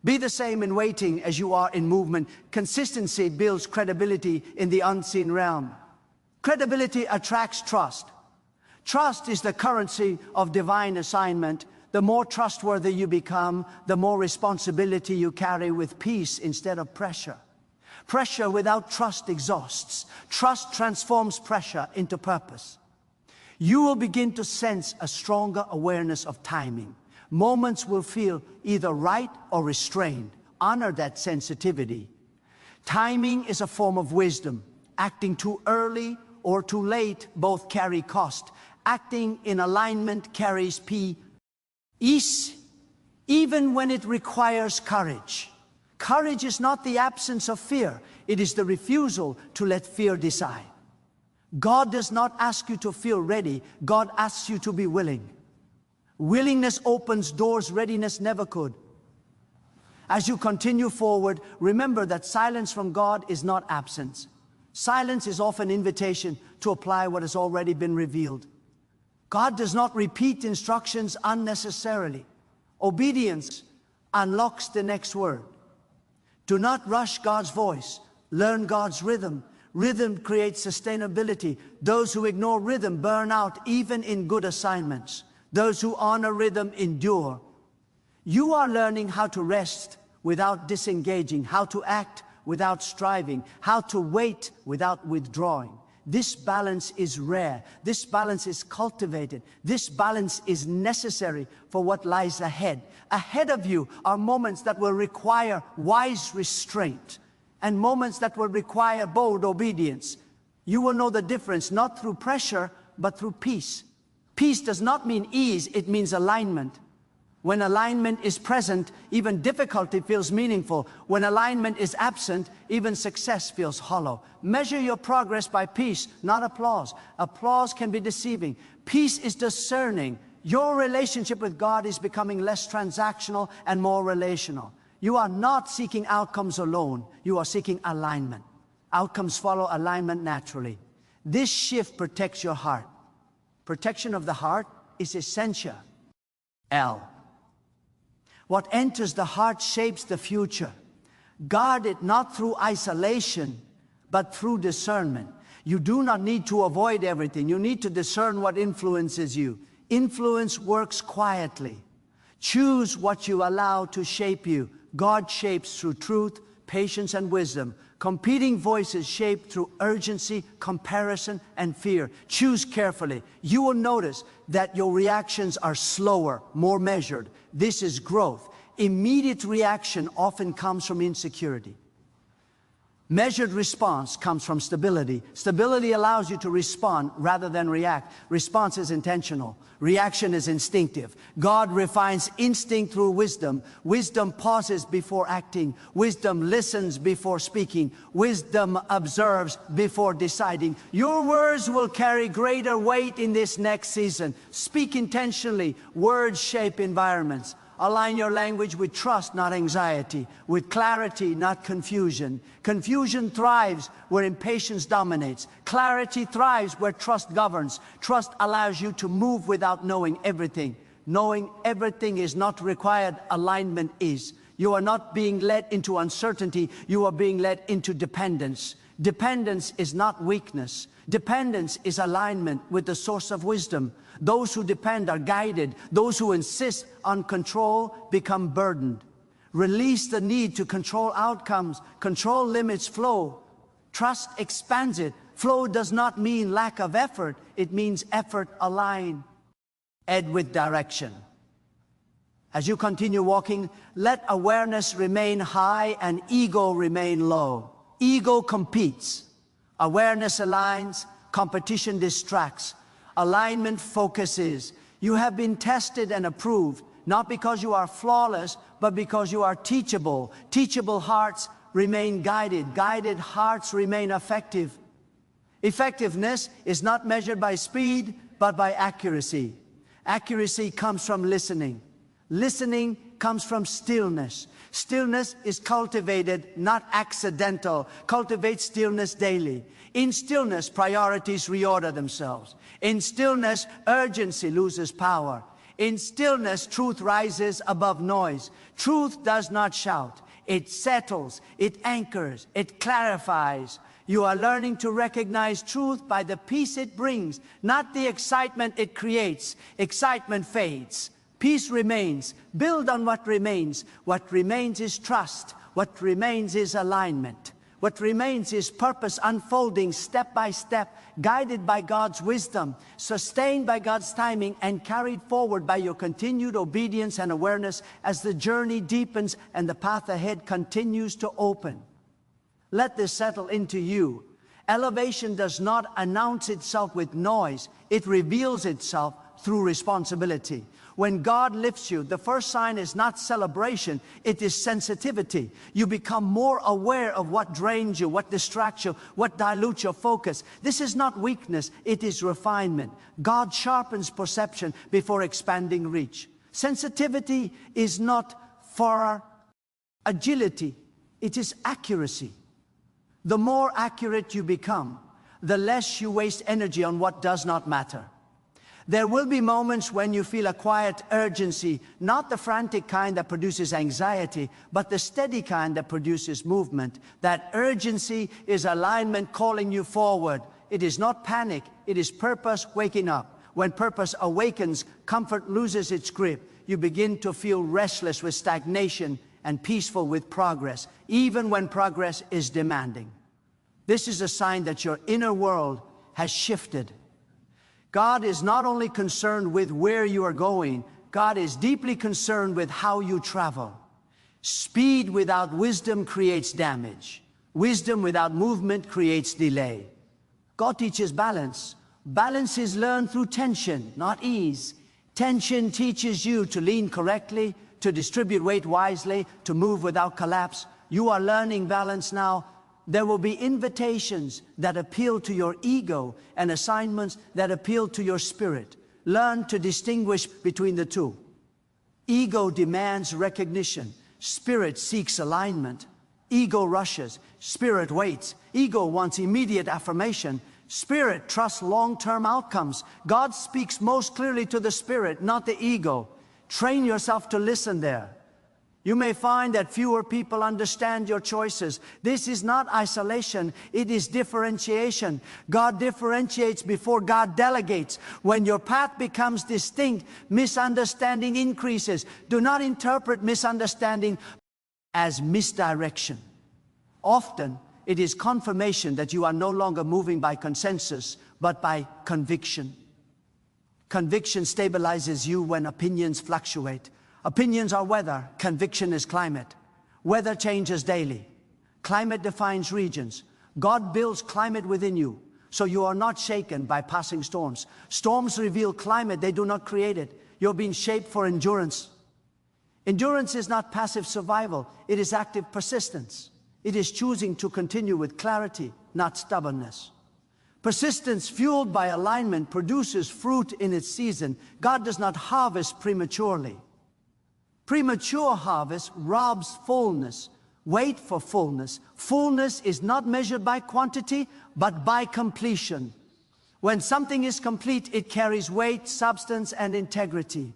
Be the same in waiting as you are in movement. Consistency builds credibility in the unseen realm. Credibility attracts trust. Trust is the currency of divine assignment. The more trustworthy you become, the more responsibility you carry with peace instead of pressure. Pressure without trust exhausts. Trust transforms pressure into purpose. You will begin to sense a stronger awareness of timing. Moments will feel either right or restrained. Honor that sensitivity. Timing is a form of wisdom. Acting too early or too late both carry cost. Acting in alignment carries peace, even when it requires courage. Courage is not the absence of fear. It is the refusal to let fear decide. God does not ask you to feel ready. God asks you to be willing. Willingness opens doors readiness never could. As you continue forward, remember that silence from God is not absence. Silence is often an invitation to apply what has already been revealed. God does not repeat instructions unnecessarily. Obedience unlocks the next word. Do not rush God's voice. Learn God's rhythm. Rhythm creates sustainability. Those who ignore rhythm burn out even in good assignments. Those who honor rhythm endure. You are learning how to rest without disengaging, how to act without striving, how to wait without withdrawing. This balance is rare. This balance is cultivated. This balance is necessary for what lies ahead. Ahead of you are moments that will require wise restraint and moments that will require bold obedience. You will know the difference not through pressure, but through peace. Peace does not mean ease, it means alignment. When alignment is present, even difficulty feels meaningful. When alignment is absent, even success feels hollow. Measure your progress by peace, not applause. Applause can be deceiving. Peace is discerning. Your relationship with God is becoming less transactional and more relational. You are not seeking outcomes alone. You are seeking alignment. Outcomes follow alignment naturally. This shift protects your heart. Protection of the heart is essential. L. What enters the heart shapes the future. Guard it not through isolation, but through discernment. You do not need to avoid everything. You need to discern what influences you. Influence works quietly. Choose what you allow to shape you. God shapes through truth, patience, and wisdom. Competing voices shape through urgency, comparison, and fear. Choose carefully. You will notice that your reactions are slower, more measured. This is growth. Immediate reaction often comes from insecurity. Measured response comes from stability. Stability allows you to respond rather than react. Response is intentional. Reaction is instinctive. God refines instinct through wisdom. Wisdom pauses before acting. Wisdom listens before speaking. Wisdom observes before deciding. Your words will carry greater weight in this next season. Speak intentionally. Words shape environments. Align your language with trust, not anxiety, with clarity, not confusion. Confusion thrives where impatience dominates. Clarity thrives where trust governs. Trust allows you to move without knowing everything. Knowing everything is not required, alignment is. You are not being led into uncertainty, you are being led into dependence. Dependence is not weakness. Dependence is alignment with the source of wisdom. Those who depend are guided. Those who insist on control become burdened. Release the need to control outcomes. Control limits flow. Trust expands it. Flow does not mean lack of effort. It means effort aligned. Ed with direction. As you continue walking, let awareness remain high and ego remain low. Ego competes. Awareness aligns. Competition distracts. Alignment focuses. You have been tested and approved, not because you are flawless, but because you are teachable. Teachable hearts remain guided. Guided hearts remain effective. Effectiveness is not measured by speed, but by accuracy. Accuracy comes from listening. Listening comes from stillness. Stillness is cultivated, not accidental. Cultivate stillness daily. In stillness, priorities reorder themselves. In stillness, urgency loses power. In stillness, truth rises above noise. Truth does not shout. It settles, it anchors, it clarifies. You are learning to recognize truth by the peace it brings, not the excitement it creates. Excitement fades. Peace remains. Build on what remains. What remains is trust. What remains is alignment. What remains is purpose unfolding step by step, guided by God's wisdom, sustained by God's timing, and carried forward by your continued obedience and awareness as the journey deepens and the path ahead continues to open. Let this settle into you. Elevation does not announce itself with noise. It reveals itself through responsibility. When God lifts you, the first sign is not celebration, it is sensitivity. You become more aware of what drains you, what distracts you, what dilutes your focus. This is not weakness, it is refinement. God sharpens perception before expanding reach. Sensitivity is not for agility, it is accuracy. The more accurate you become, the less you waste energy on what does not matter. There will be moments when you feel a quiet urgency, not the frantic kind that produces anxiety, but the steady kind that produces movement. That urgency is alignment calling you forward. It is not panic, it is purpose waking up. When purpose awakens, comfort loses its grip. You begin to feel restless with stagnation and peaceful with progress, even when progress is demanding. This is a sign that your inner world has shifted. God is not only concerned with where you are going, God is deeply concerned with how you travel. Speed without wisdom creates damage. Wisdom without movement creates delay. God teaches balance. Balance is learned through tension, not ease. Tension teaches you to lean correctly, to distribute weight wisely, to move without collapse. You are learning balance now. There will be invitations that appeal to your ego and assignments that appeal to your spirit. Learn to distinguish between the two. Ego demands recognition. Spirit seeks alignment. Ego rushes. Spirit waits. Ego wants immediate affirmation. Spirit trusts long-term outcomes. God speaks most clearly to the spirit, not the ego. Train yourself to listen there. You may find that fewer people understand your choices. This is not isolation, it is differentiation. God differentiates before God delegates. When your path becomes distinct, misunderstanding increases. Do not interpret misunderstanding as misdirection. Often, it is confirmation that you are no longer moving by consensus, but by conviction. Conviction stabilizes you when opinions fluctuate. Opinions are weather, conviction is climate. Weather changes daily. Climate defines regions. God builds climate within you, so you are not shaken by passing storms. Storms reveal climate, they do not create it. You're being shaped for endurance. Endurance is not passive survival, it is active persistence. It is choosing to continue with clarity, not stubbornness. Persistence fueled by alignment produces fruit in its season. God does not harvest prematurely. Premature harvest robs fullness. Wait for fullness. Fullness is not measured by quantity, but by completion. When something is complete, it carries weight, substance, and integrity.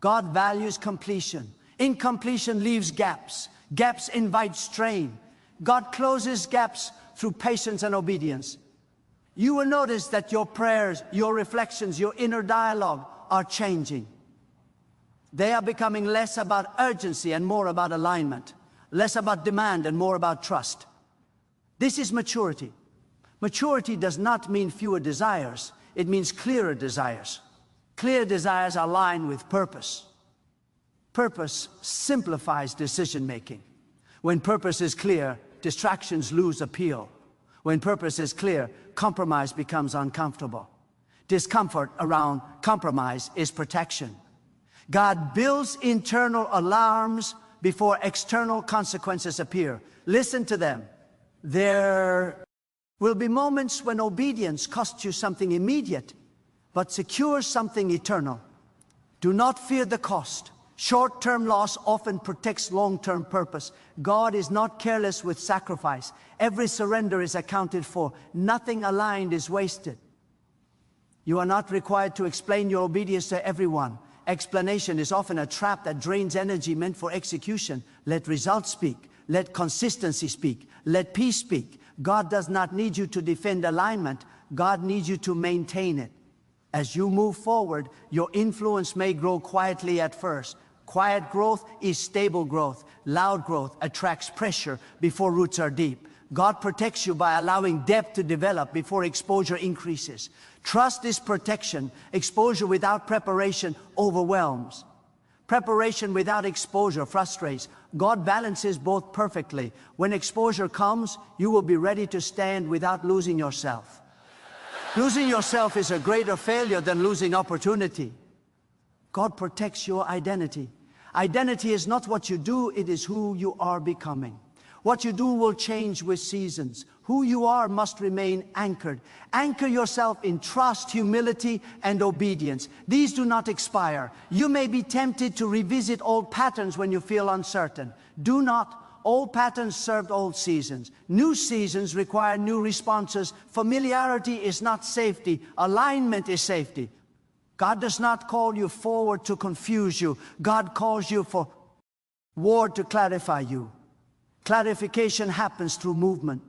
God values completion. Incompletion leaves gaps. Gaps invite strain. God closes gaps through patience and obedience. You will notice that your prayers, your reflections, your inner dialogue are changing. They are becoming less about urgency and more about alignment, less about demand and more about trust. This is maturity. Maturity does not mean fewer desires, it means clearer desires. Clear desires align with purpose. Purpose simplifies decision-making. When purpose is clear, distractions lose appeal. When purpose is clear, compromise becomes uncomfortable. Discomfort around compromise is protection. God builds internal alarms before external consequences appear. Listen to them. There will be moments when obedience costs you something immediate, but secures something eternal. Do not fear the cost. Short-term loss often protects long-term purpose. God is not careless with sacrifice. Every surrender is accounted for. Nothing aligned is wasted. You are not required to explain your obedience to everyone. Explanation is often a trap that drains energy meant for execution. Let results speak. Let consistency speak. Let peace speak. God does not need you to defend alignment. God needs you to maintain it. As you move forward, your influence may grow quietly at first. Quiet growth is stable growth. Loud growth attracts pressure before roots are deep. God protects you by allowing depth to develop before exposure increases. Trust is protection. Exposure without preparation overwhelms. Preparation without exposure frustrates. God balances both perfectly. When exposure comes, you will be ready to stand without losing yourself. Losing yourself is a greater failure than losing opportunity. God protects your identity. Identity is not what you do, it is who you are becoming. What you do will change with seasons. Who you are must remain anchored. Anchor yourself in trust, humility, and obedience. These do not expire. You may be tempted to revisit old patterns when you feel uncertain. Do not. Old patterns served old seasons. New seasons require new responses. Familiarity is not safety. Alignment is safety. God does not call you forward to confuse you. God calls you forward to clarify you. Clarification happens through movement.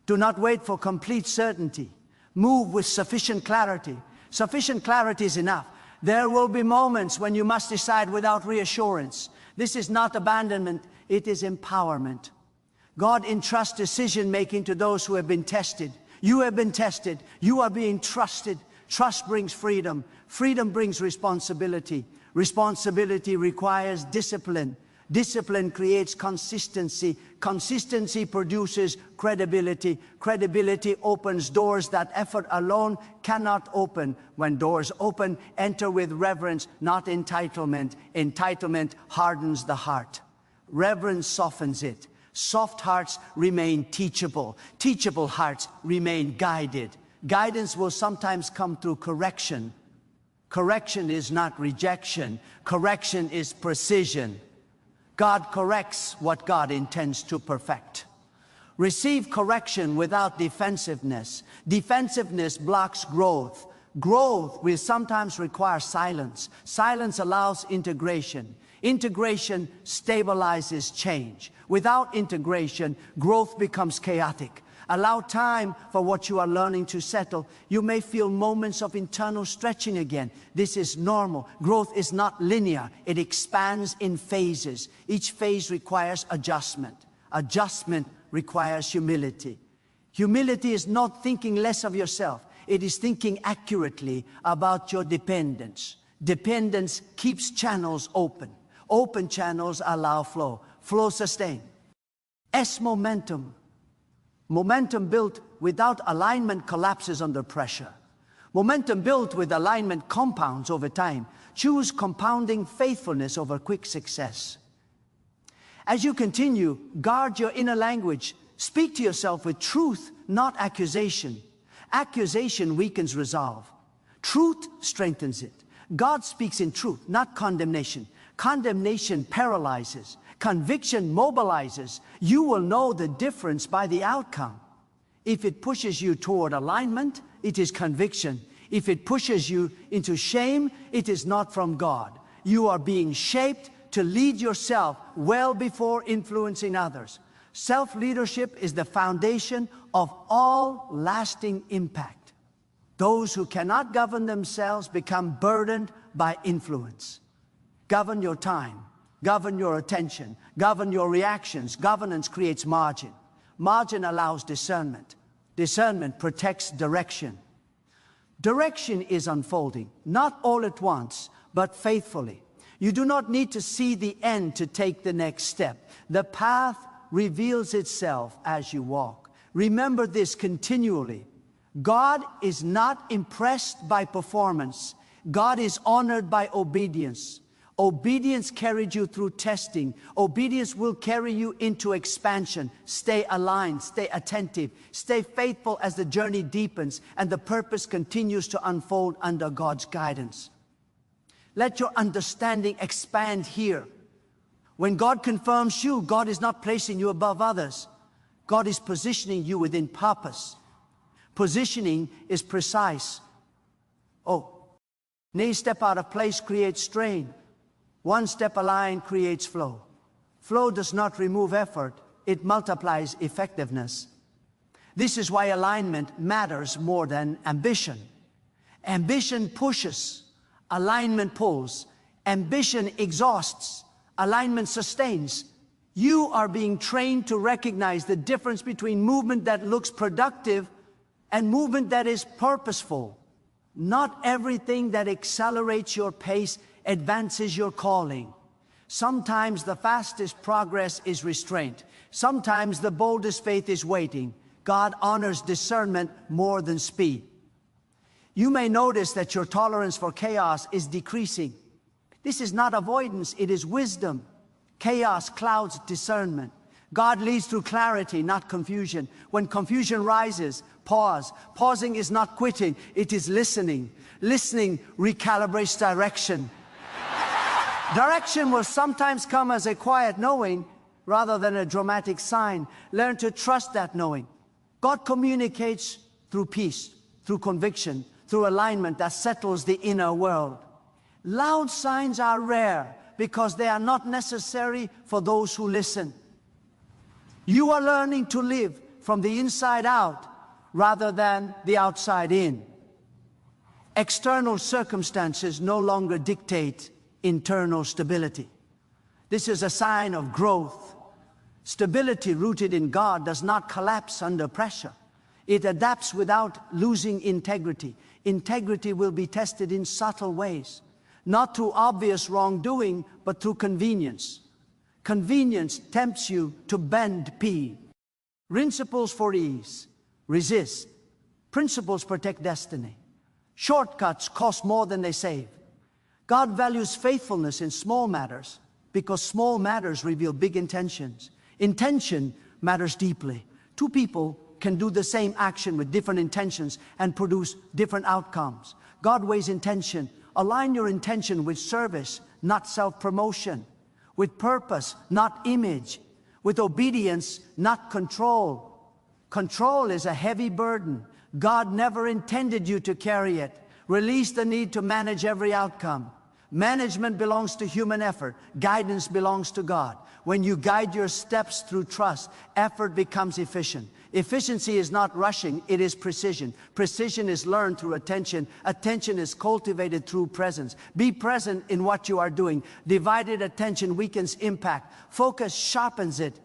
Do not wait for complete certainty. Move with sufficient clarity. Sufficient clarity is enough. There will be moments when you must decide without reassurance. This is not abandonment, it is empowerment. God entrusts decision-making to those who have been tested. You have been tested. You are being trusted. Trust brings freedom. Freedom brings responsibility. Responsibility requires discipline. Discipline creates consistency. Consistency produces credibility. Credibility opens doors that effort alone cannot open. When doors open, enter with reverence, not entitlement. Entitlement hardens the heart. Reverence softens it. Soft hearts remain teachable. Teachable hearts remain guided. Guidance will sometimes come through correction. Correction is not rejection. Correction is precision. God corrects what God intends to perfect. Receive correction without defensiveness. Defensiveness blocks growth. Growth will sometimes require silence. Silence allows integration. Integration stabilizes change. Without integration, growth becomes chaotic. Allow time for what you are learning to settle. You may feel moments of internal stretching again. This is normal. Growth is not linear. It expands in phases. Each phase requires adjustment. Adjustment requires humility. Humility is not thinking less of yourself. It is thinking accurately about your dependence. Dependence keeps channels open. Open channels allow flow. Flow sustain. S momentum. Momentum built without alignment collapses under pressure. Momentum built with alignment compounds over time. Choose compounding faithfulness over quick success. As you continue, guard your inner language. Speak to yourself with truth, not accusation. Accusation weakens resolve. Truth strengthens it. God speaks in truth, not condemnation. Condemnation paralyzes. Conviction mobilizes. You will know the difference by the outcome. If it pushes you toward alignment, it is conviction. If it pushes you into shame, it is not from God. You are being shaped to lead yourself well before influencing others. Self-leadership is the foundation of all lasting impact. Those who cannot govern themselves become burdened by influence. Govern your time. Govern your attention. Govern your reactions. Governance creates margin. Margin allows discernment. Discernment protects direction. Direction is unfolding, not all at once, but faithfully. You do not need to see the end to take the next step. The path reveals itself as you walk. Remember this continually. God is not impressed by performance. God is honored by obedience. Obedience carried you through testing. Obedience will carry you into expansion. Stay aligned, stay attentive, stay faithful as the journey deepens and the purpose continues to unfold under God's guidance. Let your understanding expand here. When God confirms you, God is not placing you above others. God is positioning you within purpose. Positioning is precise. Knee step out of place creates strain. One step aligned creates flow. Flow does not remove effort, it multiplies effectiveness. This is why alignment matters more than ambition. Ambition pushes, alignment pulls. Ambition exhausts, alignment sustains. You are being trained to recognize the difference between movement that looks productive and movement that is purposeful. Not everything that accelerates your pace advances your calling. Sometimes the fastest progress is restraint. Sometimes the boldest faith is waiting. God honors discernment more than speed. You may notice that your tolerance for chaos is decreasing. This is not avoidance, it is wisdom. Chaos clouds discernment. God leads through clarity, not confusion. When confusion rises, pause. Pausing is not quitting, it is listening. Listening recalibrates direction. Direction will sometimes come as a quiet knowing rather than a dramatic sign. Learn to trust that knowing. God communicates through peace, through conviction, through alignment that settles the inner world. Loud signs are rare because they are not necessary for those who listen. You are learning to live from the inside out rather than the outside in. External circumstances no longer dictate internal stability. This is a sign of growth. Stability rooted in God does not collapse under pressure. It adapts without losing integrity. Integrity will be tested in subtle ways, not through obvious wrongdoing, but through convenience. Convenience tempts you to bend P. Principles for ease. Resist. Principles protect destiny. Shortcuts cost more than they save. God values faithfulness in small matters because small matters reveal big intentions. Intention matters deeply. Two people can do the same action with different intentions and produce different outcomes. God weighs intention. Align your intention with service, not self-promotion. with purpose, not image, with obedience, not control. Control is a heavy burden. God never intended you to carry it. Release the need to manage every outcome. Management belongs to human effort. Guidance belongs to God. When you guide your steps through trust, effort becomes efficient. Efficiency is not rushing, it is precision. Precision is learned through attention. Attention is cultivated through presence. Be present in what you are doing. Divided attention weakens impact. Focus sharpens it.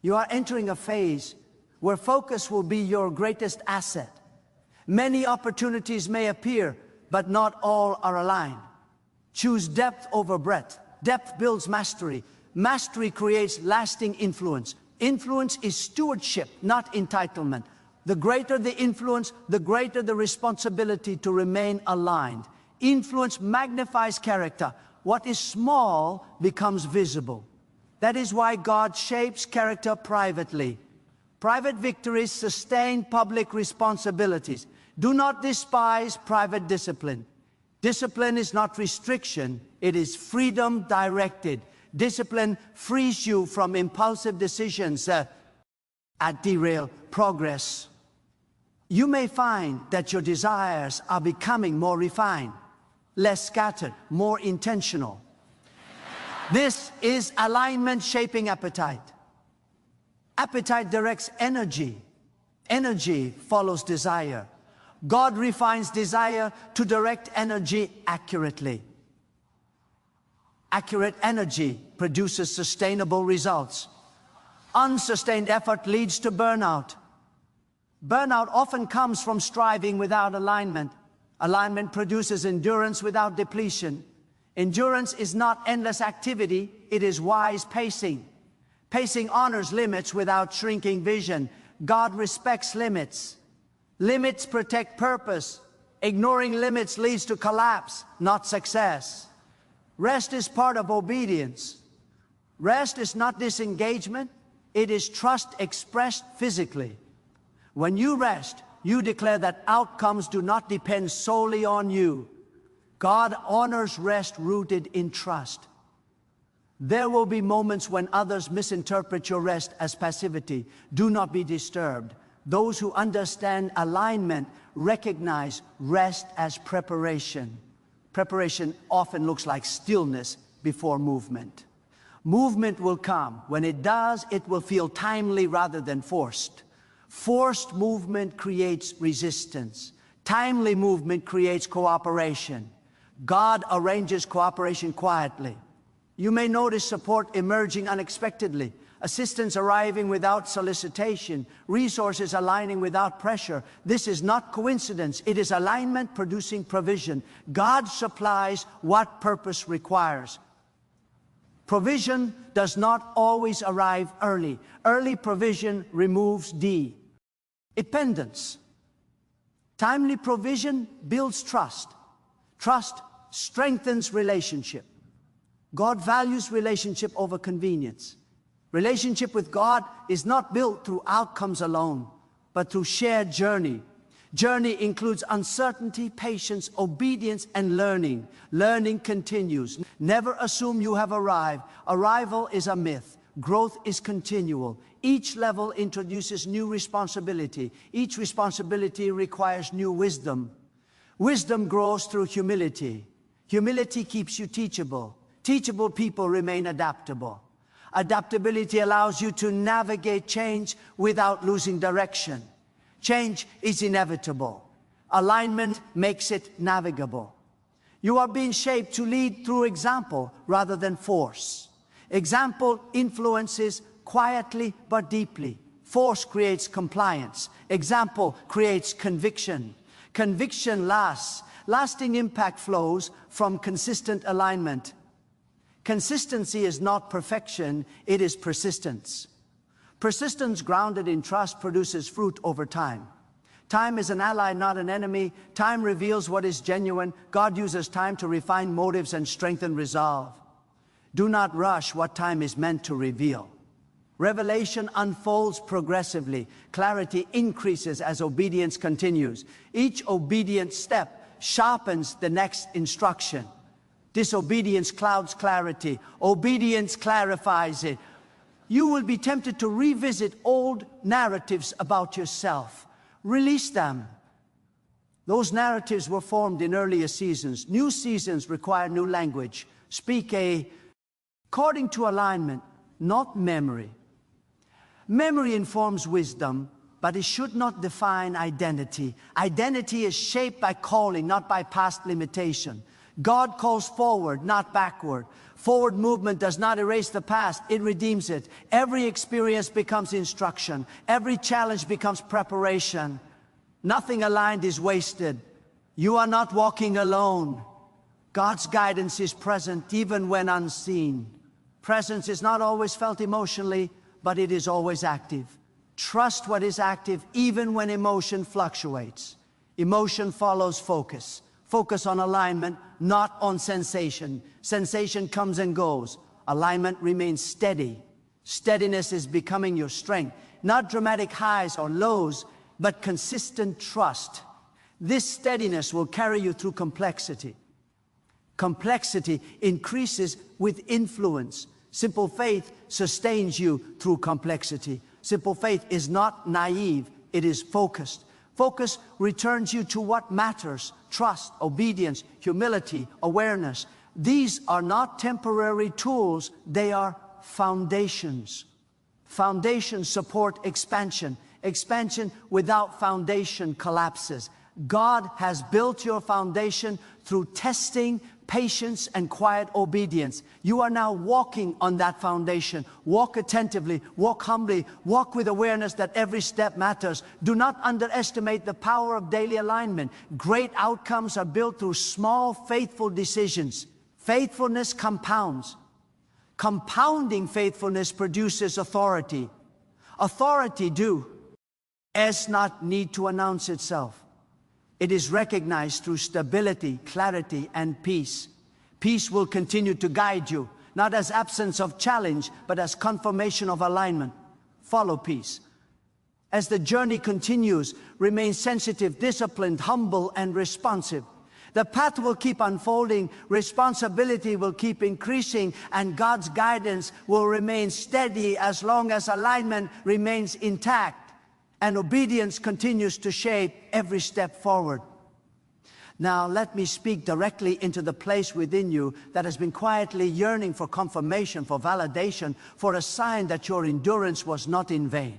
You are entering a phase where focus will be your greatest asset. Many opportunities may appear, but not all are aligned. Choose depth over breadth. Depth builds mastery. Mastery creates lasting influence. Influence is stewardship, not entitlement. The greater the influence, the greater the responsibility to remain aligned. Influence magnifies character. What is small becomes visible. That is why God shapes character privately. Private victories sustain public responsibilities. Do not despise private discipline. Discipline is not restriction, it is freedom directed. Discipline frees you from impulsive decisions that derail progress. You may find that your desires are becoming more refined, less scattered, more intentional. This is alignment shaping appetite. Appetite directs energy. Energy follows desire. God refines desire to direct energy accurately. Accurate energy produces sustainable results. Unsustained effort leads to burnout. Burnout often comes from striving without alignment. Alignment produces endurance without depletion. Endurance is not endless activity, it is wise pacing. Pacing honors limits without shrinking vision. God respects limits. Limits protect purpose. Ignoring limits leads to collapse, not success. Rest is part of obedience. Rest is not disengagement, it is trust expressed physically. When you rest, you declare that outcomes do not depend solely on you. God honors rest rooted in trust. There will be moments when others misinterpret your rest as passivity. Do not be disturbed. Those who understand alignment recognize rest as preparation. Preparation often looks like stillness before movement. Movement will come. When it does, it will feel timely rather than forced. Forced movement creates resistance. Timely movement creates cooperation. God arranges cooperation quietly. You may notice support emerging unexpectedly, assistance arriving without solicitation, resources aligning without pressure. This is not coincidence, it is alignment producing provision. God supplies what purpose requires. Provision does not always arrive early. Early provision removes dependence. Timely provision builds trust. Trust strengthens relationship. God values relationship over convenience. Relationship with God is not built through outcomes alone, but through shared journey. Journey includes uncertainty, patience, obedience, and learning. Learning continues. Never assume you have arrived. Arrival is a myth. Growth is continual. Each level introduces new responsibility. Each responsibility requires new wisdom. Wisdom grows through humility. Humility keeps you teachable. Teachable people remain adaptable. Adaptability allows you to navigate change without losing direction. Change is inevitable. Alignment makes it navigable. You are being shaped to lead through example rather than force. Example influences quietly but deeply. Force creates compliance. Example creates conviction. Conviction lasts. Lasting impact flows from consistent alignment. Consistency is not perfection, it is persistence. Persistence grounded in trust produces fruit over time. Time is an ally, not an enemy. Time reveals what is genuine. God uses time to refine motives and strengthen resolve. Do not rush what time is meant to reveal. Revelation unfolds progressively. Clarity increases as obedience continues. Each obedient step sharpens the next instruction. Disobedience clouds clarity. Obedience clarifies it. You will be tempted to revisit old narratives about yourself. Release them. Those narratives were formed in earlier seasons. New seasons require new language. Speak according to alignment, not memory. Memory informs wisdom, but it should not define identity. Identity is shaped by calling, not by past limitation. God calls forward, not backward. Forward movement does not erase the past, it redeems it. Every experience becomes instruction. Every challenge becomes preparation. Nothing aligned is wasted. You are not walking alone. God's guidance is present even when unseen. Presence is not always felt emotionally, but it is always active. Trust what is active even when emotion fluctuates. Emotion follows focus. Focus on alignment, not on sensation. Sensation comes and goes. Alignment remains steady. Steadiness is becoming your strength. Not dramatic highs or lows, but consistent trust. This steadiness will carry you through complexity. Complexity increases with influence. Simple faith sustains you through complexity. Simple faith is not naive, it is focused. Focus returns you to what matters: trust, obedience, humility, awareness. These are not temporary tools, they are foundations. Foundations support expansion. Expansion without foundation collapses. God has built your foundation through testing, patience, and quiet obedience. You are now walking on that foundation. Walk attentively, walk humbly, walk with awareness that every step matters. Do not underestimate the power of daily alignment. Great outcomes are built through small, faithful decisions. Faithfulness compounds. Compounding faithfulness produces authority. Authority does not need to announce itself. It is recognized through stability, clarity, and peace. Peace will continue to guide you, not as absence of challenge, but as confirmation of alignment. Follow peace. As the journey continues, remain sensitive, disciplined, humble, and responsive. The path will keep unfolding, responsibility will keep increasing, and God's guidance will remain steady as long as alignment remains intact and obedience continues to shape every step forward. Now let me speak directly into the place within you that has been quietly yearning for confirmation, for validation, for a sign that your endurance was not in vain.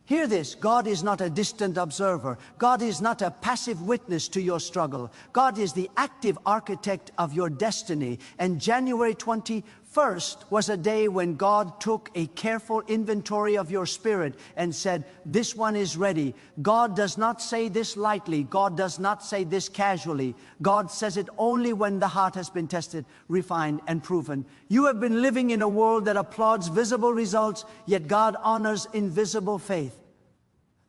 Hear this: God is not a distant observer. God is not a passive witness to your struggle. God is the active architect of your destiny. And January 21st was a day when God took a careful inventory of your spirit and said, this one is ready. God does not say this lightly. God does not say this casually. God says it only when the heart has been tested, refined, and proven. You have been living in a world that applauds visible results, yet God honors invisible faith.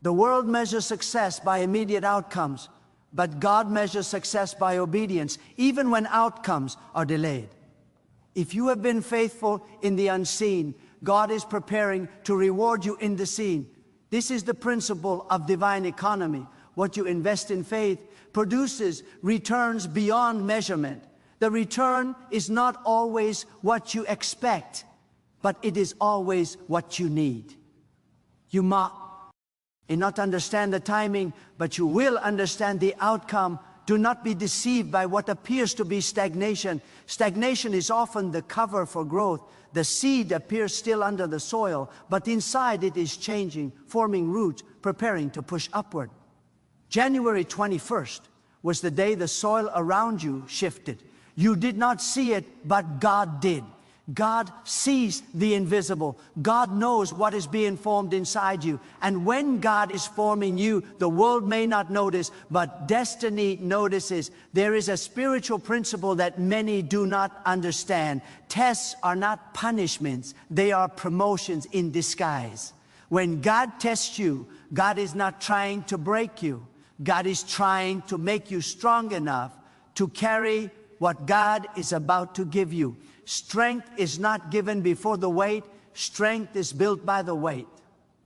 The world measures success by immediate outcomes, but God measures success by obedience, even when outcomes are delayed. If you have been faithful in the unseen, God is preparing to reward you in the seen. This is the principle of divine economy. What you invest in faith produces returns beyond measurement. The return is not always what you expect, but it is always what you need. You may not understand the timing, but you will understand the outcome. Do not be deceived by what appears to be stagnation. Stagnation is often the cover for growth. The seed appears still under the soil, but inside it is changing, forming roots, preparing to push upward. January 21st was the day the soil around you shifted. You did not see it, but God did. God sees the invisible. God knows what is being formed inside you. And when God is forming you, the world may not notice, but destiny notices. There is a spiritual principle that many do not understand. Tests are not punishments. They are promotions in disguise. When God tests you, God is not trying to break you. God is trying to make you strong enough to carry what God is about to give you. Strength is not given before the weight. Strength is built by the weight.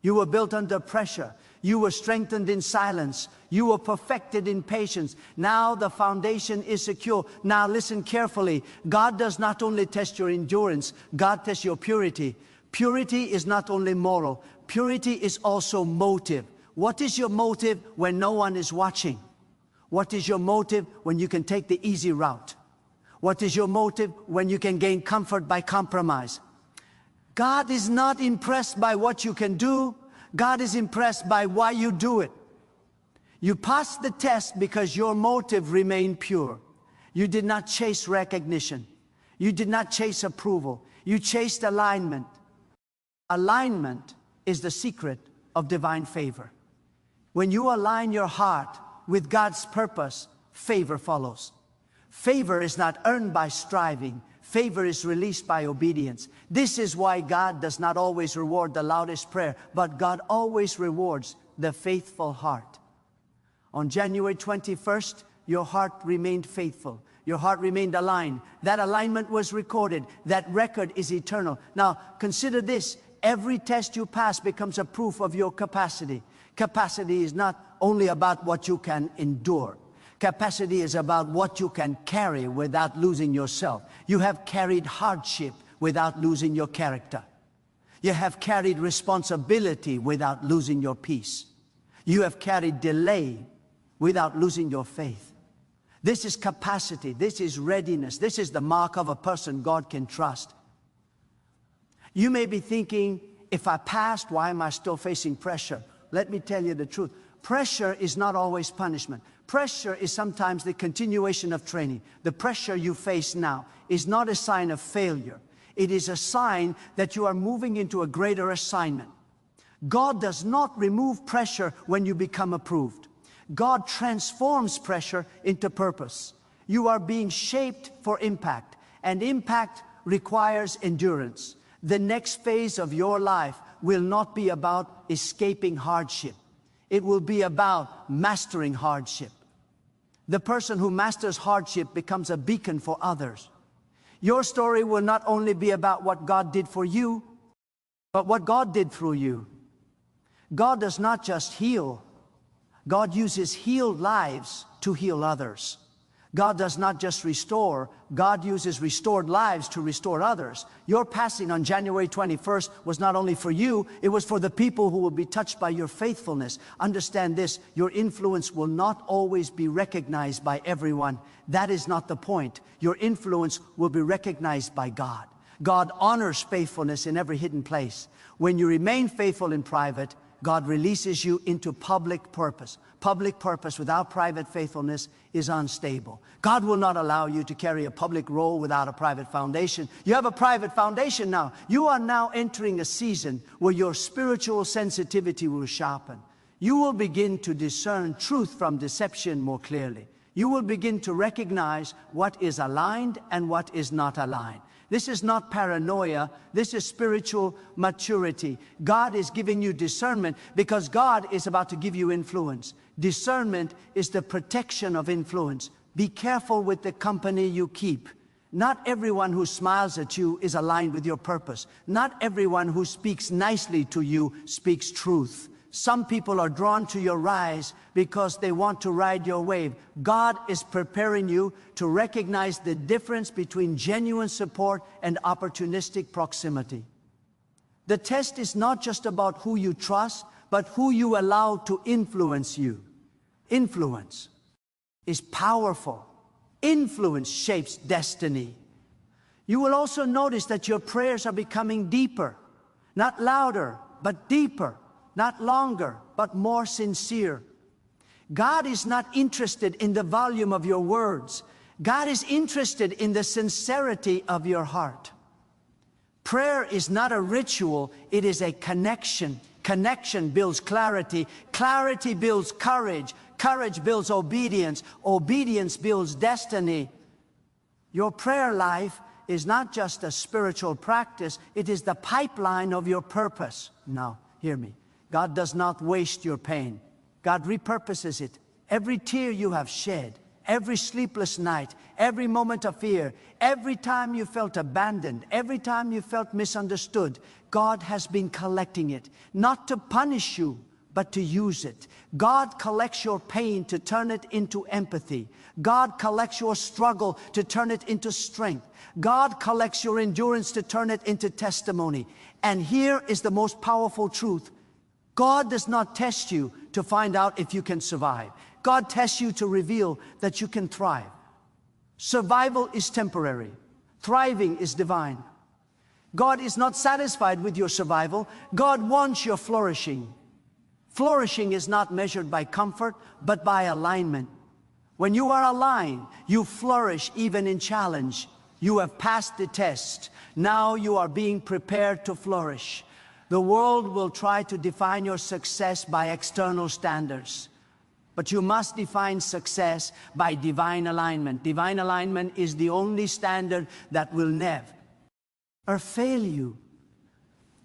You were built under pressure. You were strengthened in silence. You were perfected in patience. Now the foundation is secure. Now listen carefully. God does not only test your endurance, God tests your purity. Purity is not only moral. Purity is also motive. What is your motive when no one is watching? What is your motive when you can take the easy route? What is your motive when you can gain comfort by compromise? God is not impressed by what you can do. God is impressed by why you do it. You passed the test because your motive remained pure. You did not chase recognition. You did not chase approval. You chased alignment. Alignment is the secret of divine favor. When you align your heart with God's purpose, favor follows. Favor is not earned by striving. Favor is released by obedience. This is why God does not always reward the loudest prayer, but God always rewards the faithful heart. On January 21st, your heart remained faithful. Your heart remained aligned. That alignment was recorded. That record is eternal. Now, consider this. Every test you pass becomes a proof of your capacity. Capacity is not only about what you can endure. Capacity is about what you can carry without losing yourself. You have carried hardship without losing your character. You have carried responsibility without losing your peace. You have carried delay without losing your faith. This is capacity. This is readiness. This is the mark of a person God can trust. You may be thinking, if I passed, why am I still facing pressure? Let me tell you the truth. Pressure is not always punishment. Pressure is sometimes the continuation of training. The pressure you face now is not a sign of failure. It is a sign that you are moving into a greater assignment. God does not remove pressure when you become approved. God transforms pressure into purpose. You are being shaped for impact, and impact requires endurance. The next phase of your life will not be about escaping hardship. It will be about mastering hardship. The person who masters hardship becomes a beacon for others. Your story will not only be about what God did for you, but what God did through you. God does not just heal. God uses healed lives to heal others. God does not just restore. God uses restored lives to restore others. Your passing on January 21st was not only for you, it was for the people who will be touched by your faithfulness. Understand this, your influence will not always be recognized by everyone. That is not the point. Your influence will be recognized by God. God honors faithfulness in every hidden place. When you remain faithful in private, God releases you into public purpose. Public purpose without private faithfulness is unstable. God will not allow you to carry a public role without a private foundation. You have a private foundation now. You are now entering a season where your spiritual sensitivity will sharpen. You will begin to discern truth from deception more clearly. You will begin to recognize what is aligned and what is not aligned. This is not paranoia. This is spiritual maturity. God is giving you discernment because God is about to give you influence. Discernment is the protection of influence. Be careful with the company you keep. Not everyone who smiles at you is aligned with your purpose. Not everyone who speaks nicely to you speaks truth. Some people are drawn to your rise because they want to ride your wave. God is preparing you to recognize the difference between genuine support and opportunistic proximity. The test is not just about who you trust, but who you allow to influence you. Influence is powerful. Influence shapes destiny. You will also notice that your prayers are becoming deeper, not louder, but deeper. Not longer, but more sincere. God is not interested in the volume of your words. God is interested in the sincerity of your heart. Prayer is not a ritual, it is a connection. Connection builds clarity. Clarity builds courage. Courage builds obedience. Obedience builds destiny. Your prayer life is not just a spiritual practice, it is the pipeline of your purpose. Now, hear me. God does not waste your pain. God repurposes it. Every tear you have shed, every sleepless night, every moment of fear, every time you felt abandoned, every time you felt misunderstood, God has been collecting it, not to punish you, but to use it. God collects your pain to turn it into empathy. God collects your struggle to turn it into strength. God collects your endurance to turn it into testimony. And here is the most powerful truth. God does not test you to find out if you can survive. God tests you to reveal that you can thrive. Survival is temporary. Thriving is divine. God is not satisfied with your survival. God wants your flourishing. Flourishing is not measured by comfort, but by alignment. When you are aligned, you flourish even in challenge. You have passed the test. Now you are being prepared to flourish. The world will try to define your success by external standards. But you must define success by divine alignment. Divine alignment is the only standard that will never fail you.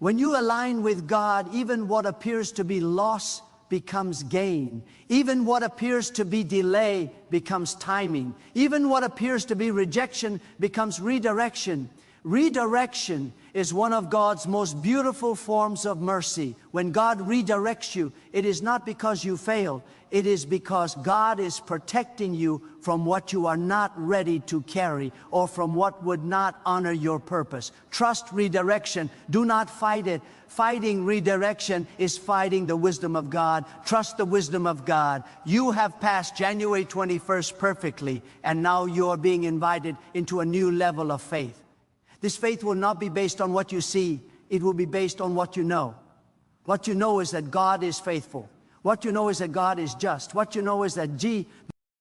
When you align with God, even what appears to be loss becomes gain. Even what appears to be delay becomes timing. Even what appears to be rejection becomes redirection. Redirection is one of God's most beautiful forms of mercy. When God redirects you, it is not because you failed. It is because God is protecting you from what you are not ready to carry or from what would not honor your purpose. Trust redirection. Do not fight it. Fighting redirection is fighting the wisdom of God. Trust the wisdom of God. You have passed January 21st perfectly, and now you are being invited into a new level of faith. This faith will not be based on what you see. It will be based on what you know. What you know is that God is faithful. What you know is that God is just. What you know is that